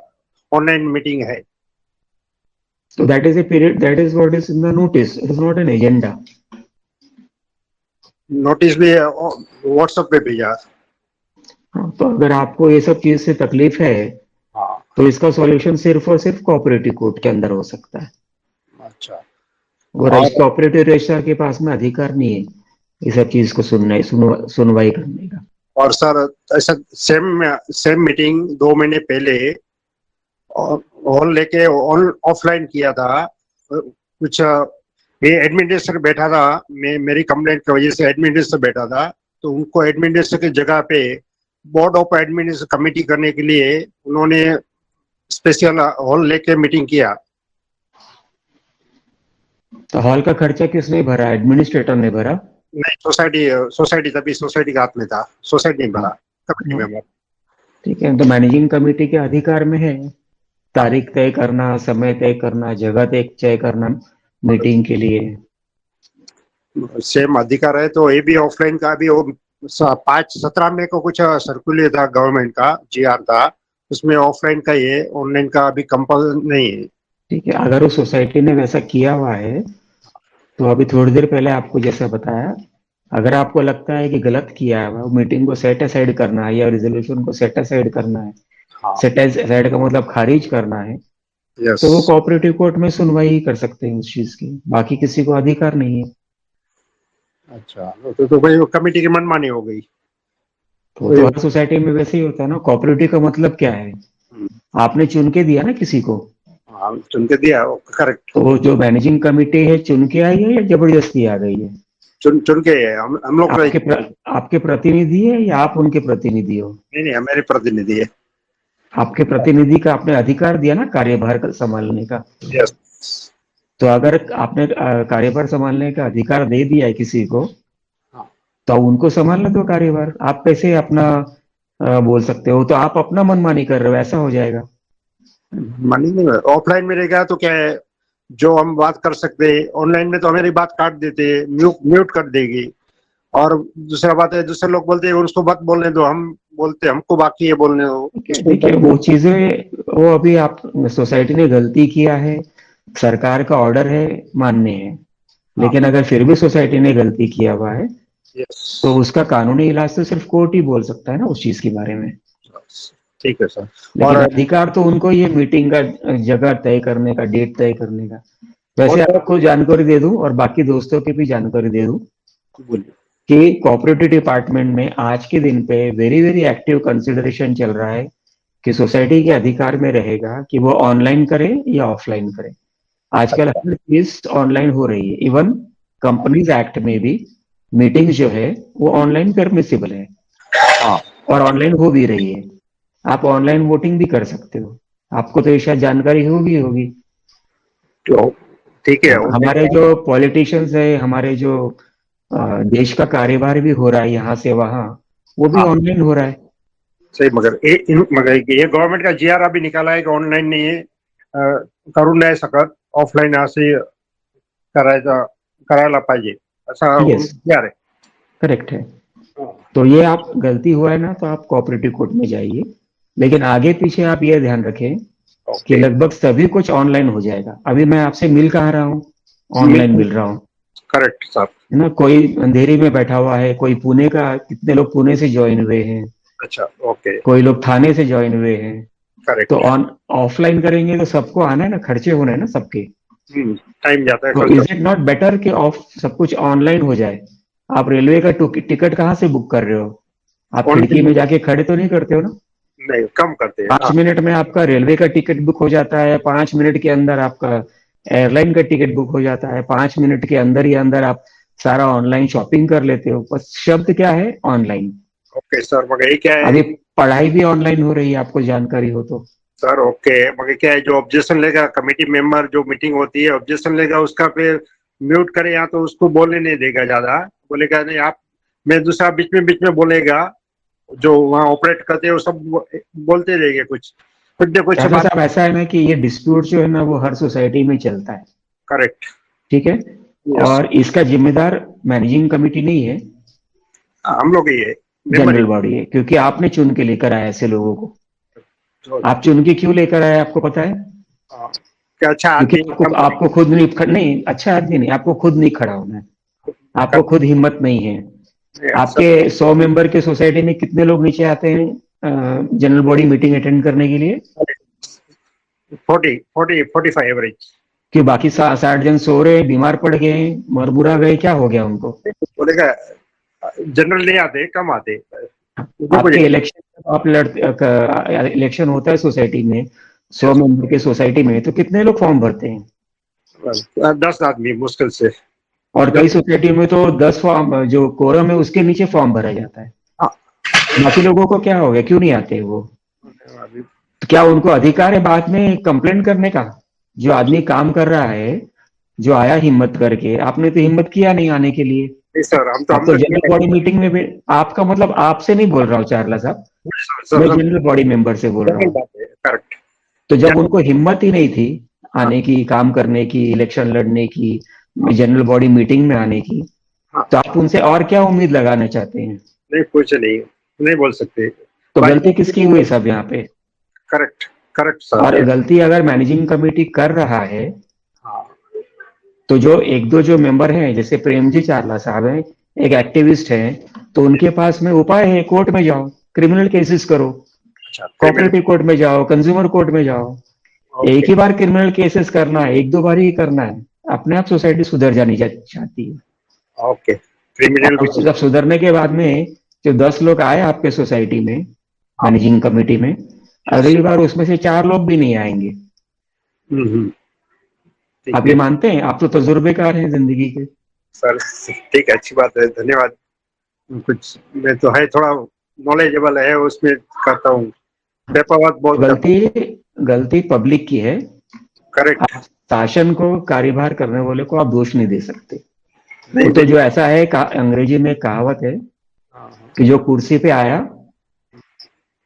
Speaker 10: ऑनलाइन मीटिंग है।
Speaker 1: So that is a period, that is what is in the notice. It is not an agenda.
Speaker 10: Notice भी व्हाट्सएप पे भेजा।
Speaker 1: हाँ, तो अगर आपको ये सब चीज से तकलीफ है तो इसका सॉल्यूशन सिर्फ और सिर्फ कोऑपरेटिव कोर्ट के अंदर हो सकता है।
Speaker 10: अच्छा।
Speaker 1: और कोऑपरेटिव रजिस्ट्रार के पास में अधिकार नहीं है ये सब चीज को सुनवाई करने का। और
Speaker 10: सर ऐसा सेम मीटिंग 2 महीने पहले हॉल लेके ऑफलाइन किया था। कुछ ये एडमिनिस्ट्रेटर बैठा था, मेरी कंप्लेंट की वजह से एडमिनिस्ट्रेटर बैठा था, तो उनको एडमिनिस्ट्रेटर की जगह पे बोर्ड ऑफ एडमिनिस्ट्रेशन कमेटी करने के लिए उन्होंने स्पेशल हॉल लेके मीटिंग किया।
Speaker 1: तो हॉल का खर्चा किसने भरा? एडमिनिस्ट्रेटर ने भरा?
Speaker 10: नहीं, सोसाइटी तभी सोसाइटी का हाथ में था, सोसाइटी ने भरा, कमेटी मेंबर।
Speaker 1: ठीक है, तो मैनेजिंग कमेटी के अधिकार में है तारीख तय करना, समय तय करना, जगह तय करना मीटिंग के लिए।
Speaker 10: सेम अधिकार है, तो ये भी ऑफलाइन का भी वो 5-17 में को कुछ सर्कुलर था गवर्नमेंट का, GR था, उसमें ऑफलाइन का ये ऑनलाइन का अभी कंपल नहीं है।
Speaker 1: ठीक है, अगर उस सोसाइटी ने वैसा किया हुआ है तो अभी थोड़ी देर पहले आपको जैसा बताया, अगर आपको लगता है कि गलत किया है, वो मीटिंग को सेट असाइड करना है या रेजोल्यूशन को सेट असाइड करना है,
Speaker 10: हाँ,
Speaker 1: सेट असाइड का मतलब खारिज करना है,
Speaker 10: यस,
Speaker 1: तो वो कोऑपरेटिव कोर्ट में सुनवाई कर सकते हैं उस चीज की, बाकी किसी को अधिकार नहीं है।
Speaker 10: अच्छा, तो भाई वो कमेटी की मनमानी हो गई।
Speaker 1: तो हर सोसाइटी में वैसे ही होता है ना। कोऑपरेटिव का मतलब क्या है, आपने चुन के दिया ना किसी को,
Speaker 10: हाँ, चुन के दिया, करेक्ट,
Speaker 1: तो जो मैनेजिंग कमेटी है चुन के आई है या जबरदस्ती आ गई है?
Speaker 10: चुन के है, हम लोग
Speaker 1: आपके प्रतिनिधि है या आप उनके प्रतिनिधि हो?
Speaker 10: नहीं, हमारे प्रतिनिधि है।
Speaker 1: आपके प्रतिनिधि का आपने अधिकार दिया ना कार्यभार संभालने का।
Speaker 10: यस,
Speaker 1: तो अगर आपने कार्यभार संभालने का अधिकार दे दिया है किसी को,
Speaker 10: हाँ,
Speaker 1: तो उनको संभालने दो कार्यभार। आप कैसे अपना बोल सकते हो? तो आप अपना मनमानी कर रहे हो, ऐसा हो जाएगा।
Speaker 10: मानी नहीं, ऑफलाइन में रहेगा तो क्या है, जो हम बात कर सकते हैं ऑनलाइन में तो हमारी बात काट देते हैं, म्यूट कर देगी। और दूसरा बात है, दूसरे लोग बोलते हैं उसको बात बोलने दो, हम बोलते हमको बाकी है बोलने दो।
Speaker 1: देखिए वो चीजें, वो अभी आप सोसाइटी ने गलती किया है, सरकार का ऑर्डर है, मानने हैं, लेकिन अगर फिर भी सोसाइटी ने गलती किया हुआ है तो उसका कानूनी इलाज तो सिर्फ कोर्ट ही बोल सकता है ना उस चीज के बारे में।
Speaker 10: ठीक है सर।
Speaker 1: लेकिन अधिकार तो उनको ये मीटिंग का जगह तय करने का, डेट तय करने का। वैसे आपको जानकारी दे दूं और बाकी दोस्तों की भी जानकारी दे दूं कि कोऑपरेटिव डिपार्टमेंट में आज के दिन पे वेरी वेरी एक्टिव कंसिडरेशन चल रहा है कि सोसाइटी के अधिकार में रहेगा कि वो ऑनलाइन करे या ऑफलाइन करे। आजकल हर चीज ऑनलाइन हो रही है, इवन कंपनीज एक्ट में भी मीटिंग जो है वो ऑनलाइन परमिसिबल है और ऑनलाइन हो भी रही है। आप ऑनलाइन वोटिंग भी कर सकते हो, आपको तो ये शायद जानकारी होगी।
Speaker 10: ठीक है,
Speaker 1: हमारे जो पॉलिटिशियंस है, हमारे जो देश का कार्यभार भी हो रहा है यहाँ से वहां, वो भी ऑनलाइन हो रहा है।
Speaker 10: सही, मगर ये गवर्नमेंट का GR अभी निकाला है कि ऑनलाइन नहीं है, करू नाही सकत, ऑफलाइन असे करायला पाहिजे ऐसा GR है।
Speaker 1: करेक्ट है। तो ये आप गलती हुआ है ना, तो आप कोऑपरेटिव कोर्ट में जाइए, लेकिन आगे पीछे आप ये ध्यान रखें कि लगभग सभी कुछ ऑनलाइन हो जाएगा। अभी मैं आपसे मिल कहाँ रहा हूँ, ऑनलाइन मिल रहा हूँ।
Speaker 10: Correct sir.
Speaker 1: ना कोई अंधेरी में बैठा हुआ है, कोई पुणे का, कितने लोग पुणे से ज्वाइन हुए हैं,
Speaker 10: अच्छा, ओके,
Speaker 1: कोई लोग थाने से ज्वाइन हुए हैं।
Speaker 10: करेक्ट।
Speaker 1: तो ऑफलाइन करेंगे तो सबको आना है ना, खर्चे होने हैं ना सबके,
Speaker 10: टाइम जाता है।
Speaker 1: तो इज इट नॉट बेटर कि सब कुछ ऑनलाइन हो जाए? आप रेलवे का टिकट कहाँ से बुक कर रहे हो? आप खिड़की में जाके खड़े तो नहीं करते हो ना?
Speaker 10: नहीं, कम करते हैं।
Speaker 1: 5 मिनट में आपका रेलवे का टिकट बुक हो जाता है, 5 मिनट के अंदर आपका एयरलाइन का टिकट बुक हो जाता है, 5 मिनट के अंदर ही अंदर आप सारा ऑनलाइन शॉपिंग कर लेते हो। बस शब्द क्या है, ऑनलाइन।
Speaker 10: ओके सर, मगर ये क्या है,
Speaker 1: अभी पढ़ाई भी ऑनलाइन हो रही है, आपको जानकारी हो तो।
Speaker 10: सर ओके, मगर क्या है, जो ऑब्जेक्शन लेगा कमेटी मेंबर, जो मीटिंग होती है ऑब्जेक्शन लेगा, उसका फिर म्यूट करे या तो उसको बोलने नहीं देगा, ज्यादा बोलेगा नहीं आप, मैं दूसरा बीच में बोलेगा, जो वहाँ ऑपरेट करते हैं वो सब बोलते रहेंगे कुछ
Speaker 1: साहब ऐसा है ना कि ये डिस्प्यूट जो है ना वो हर सोसाइटी में चलता है।
Speaker 10: करेक्ट,
Speaker 1: ठीक है। और इसका जिम्मेदार मैनेजिंग कमेटी नहीं है,
Speaker 10: हम लोग ही है,
Speaker 1: जनरल बॉडी है, क्योंकि आपने चुन के लेकर आया ऐसे लोगों को। आप चुन के क्यों लेकर आए आपको पता है?
Speaker 10: क्या अच्छा आदमी,
Speaker 1: आपको खुद नहीं, अच्छा आदमी नहीं, आपको खुद नहीं खड़ा होना है, आपको खुद हिम्मत नहीं है। आपके 100 मेंबर के सोसाइटी में कितने लोग नीचे आते हैं जनरल बॉडी मीटिंग अटेंड करने के लिए?
Speaker 10: 45 एवरेज।
Speaker 1: कि बाकी 60 जन सो रहे, बीमार पड़ गए, मरमुरा गए, क्या हो गया उनको?
Speaker 10: बोलेगा जनरल नहीं आते, कम आते।
Speaker 1: आपके इलेक्शन होता है सोसाइटी में, 100 मेंबर के सोसाइटी में, तो कितने लोग फॉर्म भरते हैं?
Speaker 10: 10 आदमी मुश्किल से।
Speaker 1: और कई सोसाइटी में तो 10 फॉर्म, जो कोरम है उसके नीचे फॉर्म भरा जाता है। बाकी लोगों को क्या हो गया, क्यों नहीं आते वो? तो क्या उनको अधिकार है बाद में कंप्लेन करने का? जो आदमी काम कर रहा है, जो आया हिम्मत करके, आपने तो हिम्मत किया नहीं आने के लिए।
Speaker 10: सर हम तो
Speaker 1: जनरल बॉडी मीटिंग में भी, आपका मतलब, आपसे नहीं बोल रहा हूँ चारला साहब, मैं जनरल बॉडी मेंबर से बोल रहा हूँ।
Speaker 10: करेक्ट।
Speaker 1: तो जब उनको हिम्मत ही नहीं थी आने की, काम करने की, इलेक्शन लड़ने की, जनरल बॉडी मीटिंग में आने की,
Speaker 10: हाँ।
Speaker 1: तो आप उनसे और क्या उम्मीद लगाना चाहते हैं?
Speaker 10: नहीं, कुछ नहीं बोल सकते।
Speaker 1: तो गलती किसकी हुई सब यहाँ पे?
Speaker 10: करेक्ट करेक्ट
Speaker 1: और
Speaker 10: सर।
Speaker 1: गलती अगर मैनेजिंग कमेटी कर रहा है
Speaker 10: हाँ
Speaker 1: तो जो एक दो जो मेंबर हैं, जैसे प्रेम जी चारला साहब हैं, एक एक्टिविस्ट हैं, तो उनके पास में उपाय है, कोर्ट में जाओ, क्रिमिनल केसेस करो,
Speaker 10: अच्छा,
Speaker 1: कोऑपरेटिव कोर्ट में जाओ, कंज्यूमर कोर्ट में जाओ। एक ही बार क्रिमिनल केसेस करना है, एक दो बार ही करना है, अपने आप सोसाइटी सुधर जानी चाहती है।
Speaker 10: ओके, क्रिमिनल
Speaker 1: और जब सुधरने के बाद में जो 10 लोग आए आपके सोसाइटी में मैनेजिंग कमेटी में, अगली बार उसमें से 4 लोग भी नहीं आएंगे। आप ये मानते हैं? आप तो तजुर्बेकार हैं जिंदगी के।
Speaker 10: सर ठीक है, अच्छी बात है, धन्यवाद। कुछ मैं तो है थोड़ा नॉलेजेबल है उसमें, करता हूँ पेपर वर्क बहुत।
Speaker 1: गलती पब्लिक की है।
Speaker 10: करेक्ट।
Speaker 1: शासन को कार्यभार करने वाले को आप दोष नहीं दे सकते। वो तो जो ऐसा है, अंग्रेजी में कहावत है कि जो कुर्सी पे आया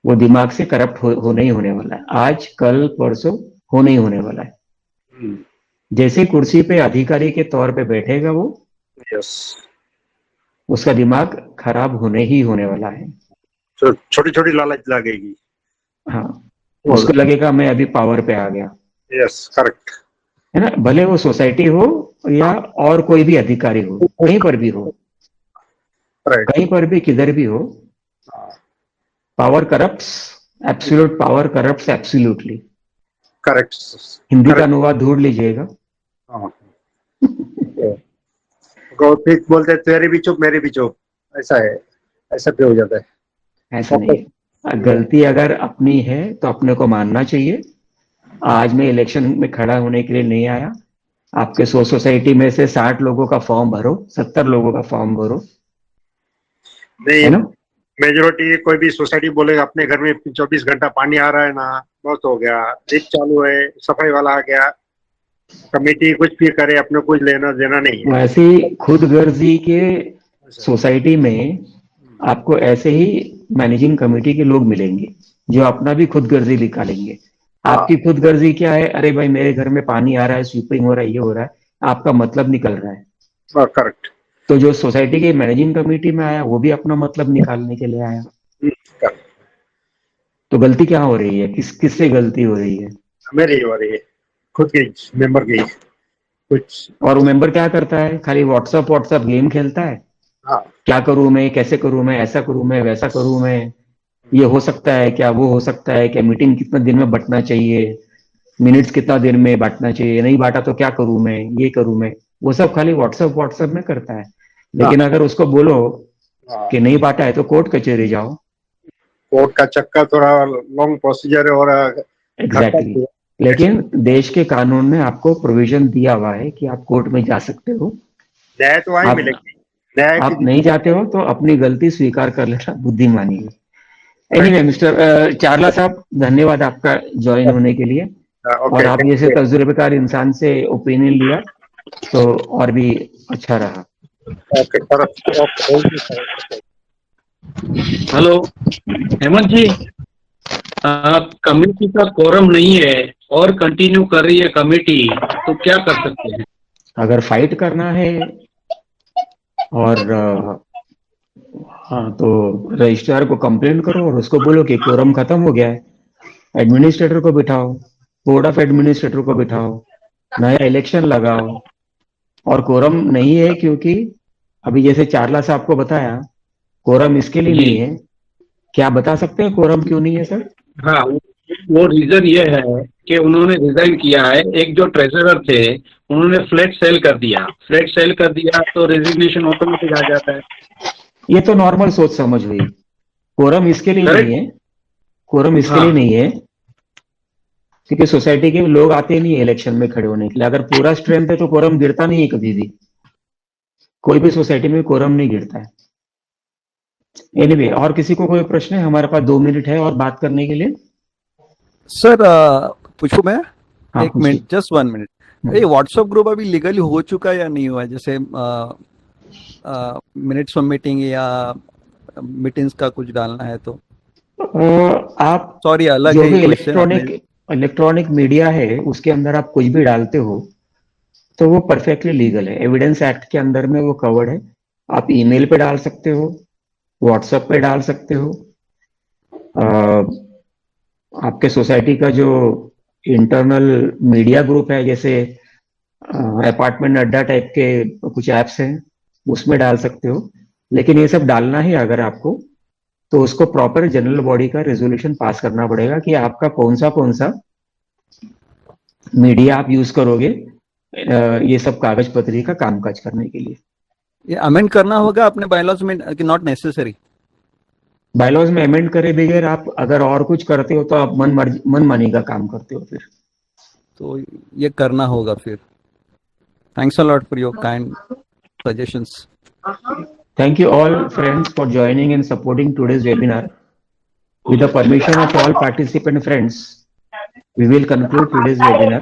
Speaker 1: वो दिमाग से करप्ट होने ही होने वाला है। आज कल परसों होने ही होने वाला है। जैसे कुर्सी पे अधिकारी के तौर पे बैठेगा वो,
Speaker 10: यस,
Speaker 1: उसका दिमाग खराब होने ही होने वाला है।
Speaker 10: छोटी छोटी लालच लगेगी।
Speaker 1: हाँ, उसको लगेगा मैं अभी पावर पे आ गया।
Speaker 10: यस, करेक्ट
Speaker 1: है ना, भले वो सोसाइटी हो या और कोई भी अधिकारी हो, कहीं पर भी हो, कहीं पर भी किधर भी हो, power corrupts, absolute power corrupts absolutely.
Speaker 10: Correct.
Speaker 1: Hindi का अनुवाद ढूंढ लीजिएगा।
Speaker 10: फिर बोलते तेरी भी चुप मेरी भी चुप, ऐसा है, ऐसा भी हो जाता है।
Speaker 1: ऐसा नहीं है। गलती अगर अपनी है तो अपने को मानना चाहिए। आज मैं इलेक्शन में खड़ा होने के लिए नहीं आया। आपके 100 सोसाइटी में से 60 लोगों का फॉर्म भरो, 70 लोगों का फॉर्म भरो,
Speaker 10: नहीं, मेजोरिटी कोई भी सोसाइटी बोलेगा अपने घर में 24 घंटा पानी आ रहा है ना, बहुत हो गया, लिफ्ट चालू है, सफाई वाला आ गया, कमेटी कुछ भी करे, अपने कुछ लेना देना नहीं है।
Speaker 1: वैसे खुद गर्जी के सोसाइटी में आपको ऐसे ही मैनेजिंग कमेटी के लोग मिलेंगे जो अपना भी खुद गर्जी निकालेंगे। आपकी खुद गर्जी क्या है? अरे भाई मेरे घर में पानी आ रहा है, स्वीपिंग हो रहा है, ये हो रहा है, आपका मतलब निकल रहा है।
Speaker 10: करेक्ट।
Speaker 1: तो जो सोसाइटी की मैनेजिंग कमेटी में आया वो भी अपना मतलब निकालने के लिए आया। तो गलती क्या हो रही है? किससे गलती हो रही है?
Speaker 10: मेरी हो रही है, खुद की, मेंबर की कुछ।
Speaker 1: और वो मेंबर क्या करता है? खाली व्हाट्सएप गेम खेलता है।
Speaker 10: हाँ।
Speaker 1: क्या करूं मैं, कैसे करूं मैं, ऐसा करूं मैं, वैसा करूं मैं, ये हो सकता है क्या, वो हो सकता है क्या, मीटिंग कितना दिन में बंटना चाहिए, मिनट्स कितना दिन में बांटना चाहिए, नहीं बांटा तो क्या करूं मैं, ये करूं मैं, वो सब खाली व्हाट्सएप में करता है। लेकिन अगर उसको बोलो कि नहीं बांटा है तो कोर्ट कचहरी जाओ।
Speaker 10: कोर्ट का चक्कर थोड़ा लॉन्ग प्रोसीजर है और
Speaker 1: एग्जैक्टली। लेकिन देश के कानून में आपको प्रोविजन दिया हुआ है कि आप कोर्ट में जा सकते हो।
Speaker 10: न्याय तो वहीं मिलेगी।
Speaker 1: आप नहीं जाते हो तो अपनी गलती स्वीकार कर लेना बुद्धिमानी है। एनीवे मिस्टर चारला साहब, धन्यवाद आपका ज्वाइन होने के लिए। और आप जैसे तजुर्बेकार इंसान से ओपिनियन लिया तो और भी अच्छा रहा।
Speaker 11: हेलो हेमंत जी, कमेटी का कोरम नहीं है और कंटिन्यू कर रही है कमेटी, तो क्या कर सकते हैं?
Speaker 1: अगर फाइट करना है और हाँ, तो रजिस्ट्रार को कंप्लेंट करो और उसको बोलो कि कोरम खत्म हो गया है, एडमिनिस्ट्रेटर को बिठाओ, बोर्ड ऑफ एडमिनिस्ट्रेटर को बिठाओ, नया इलेक्शन लगाओ। और कोरम नहीं है क्योंकि अभी जैसे चारला साहब को बताया, कोरम इसके लिए नहीं है। क्या बता सकते हैं कोरम क्यों नहीं है सर?
Speaker 11: हाँ, वो रीजन ये है कि उन्होंने रिजाइन किया है। एक जो ट्रेजरर थे उन्होंने फ्लैट सेल कर दिया तो रेजिग्नेशन ऑटोमेटिक आ जाता है।
Speaker 1: ये तो नॉर्मल सोच समझ हुई। कोरम इसके लिए नहीं है, कोरम इसके लिए नहीं है क्योंकि सोसाइटी के लोग आते नहीं है इलेक्शन में खड़े होने के लिए। अगर पूरा स्ट्रेंथ है तो कोरम गिरता नहीं है कभी भी, कोई भी सोसाइटी में कोरम नहीं गिरता है। एनीवे, और किसी को कोई प्रश्न है? हमारे पास 2 मिनट है और बात करने के लिए।
Speaker 3: सर पूछूं मैं?
Speaker 1: हाँ,
Speaker 3: एक मिनट, जस्ट 1 मिनट। ये व्हाट्सएप ग्रुप अभी लीगली हो चुका है या नहीं हुआ है? जैसे मिनट्स ऑफ मीटिंग या मीटिंग्स का कुछ डालना है तो
Speaker 1: आप
Speaker 3: सॉरी अलग
Speaker 1: जो
Speaker 3: है
Speaker 1: भी इलेक्ट्रॉनिक मीडिया है उसके अंदर आप कुछ भी डालते हो तो वो परफेक्टली लीगल है। एविडेंस एक्ट के अंदर में वो कवर्ड है। आप ईमेल पे डाल सकते हो, व्हाट्सएप पे डाल सकते हो। आपके सोसाइटी का जो इंटरनल मीडिया ग्रुप है, जैसे अपार्टमेंट अड्डा टाइप के कुछ ऐप्स हैं, उसमें डाल सकते हो। लेकिन ये सब डालना ही अगर आपको, तो उसको प्रॉपर जनरल बॉडी का रेजोल्यूशन पास करना पड़ेगा कि आपका कौन सा मीडिया आप यूज करोगे ये सब कागज पत्री का कामकाज करने के लिए।
Speaker 3: ये अमेंड करना होगा अपने बायलॉज में कि नॉट नेसेसरी?
Speaker 1: बायलॉज में अमेंड करे बगैर आप अगर और कुछ करते हो तो आप मन मानी का काम करते हो फिर।
Speaker 3: तो ये करना होगा फिर। Thanks a lot for your kind suggestions.
Speaker 1: Thank you all friends for joining and supporting today's webinar. With the permission of all participant friends, we will conclude today's webinar.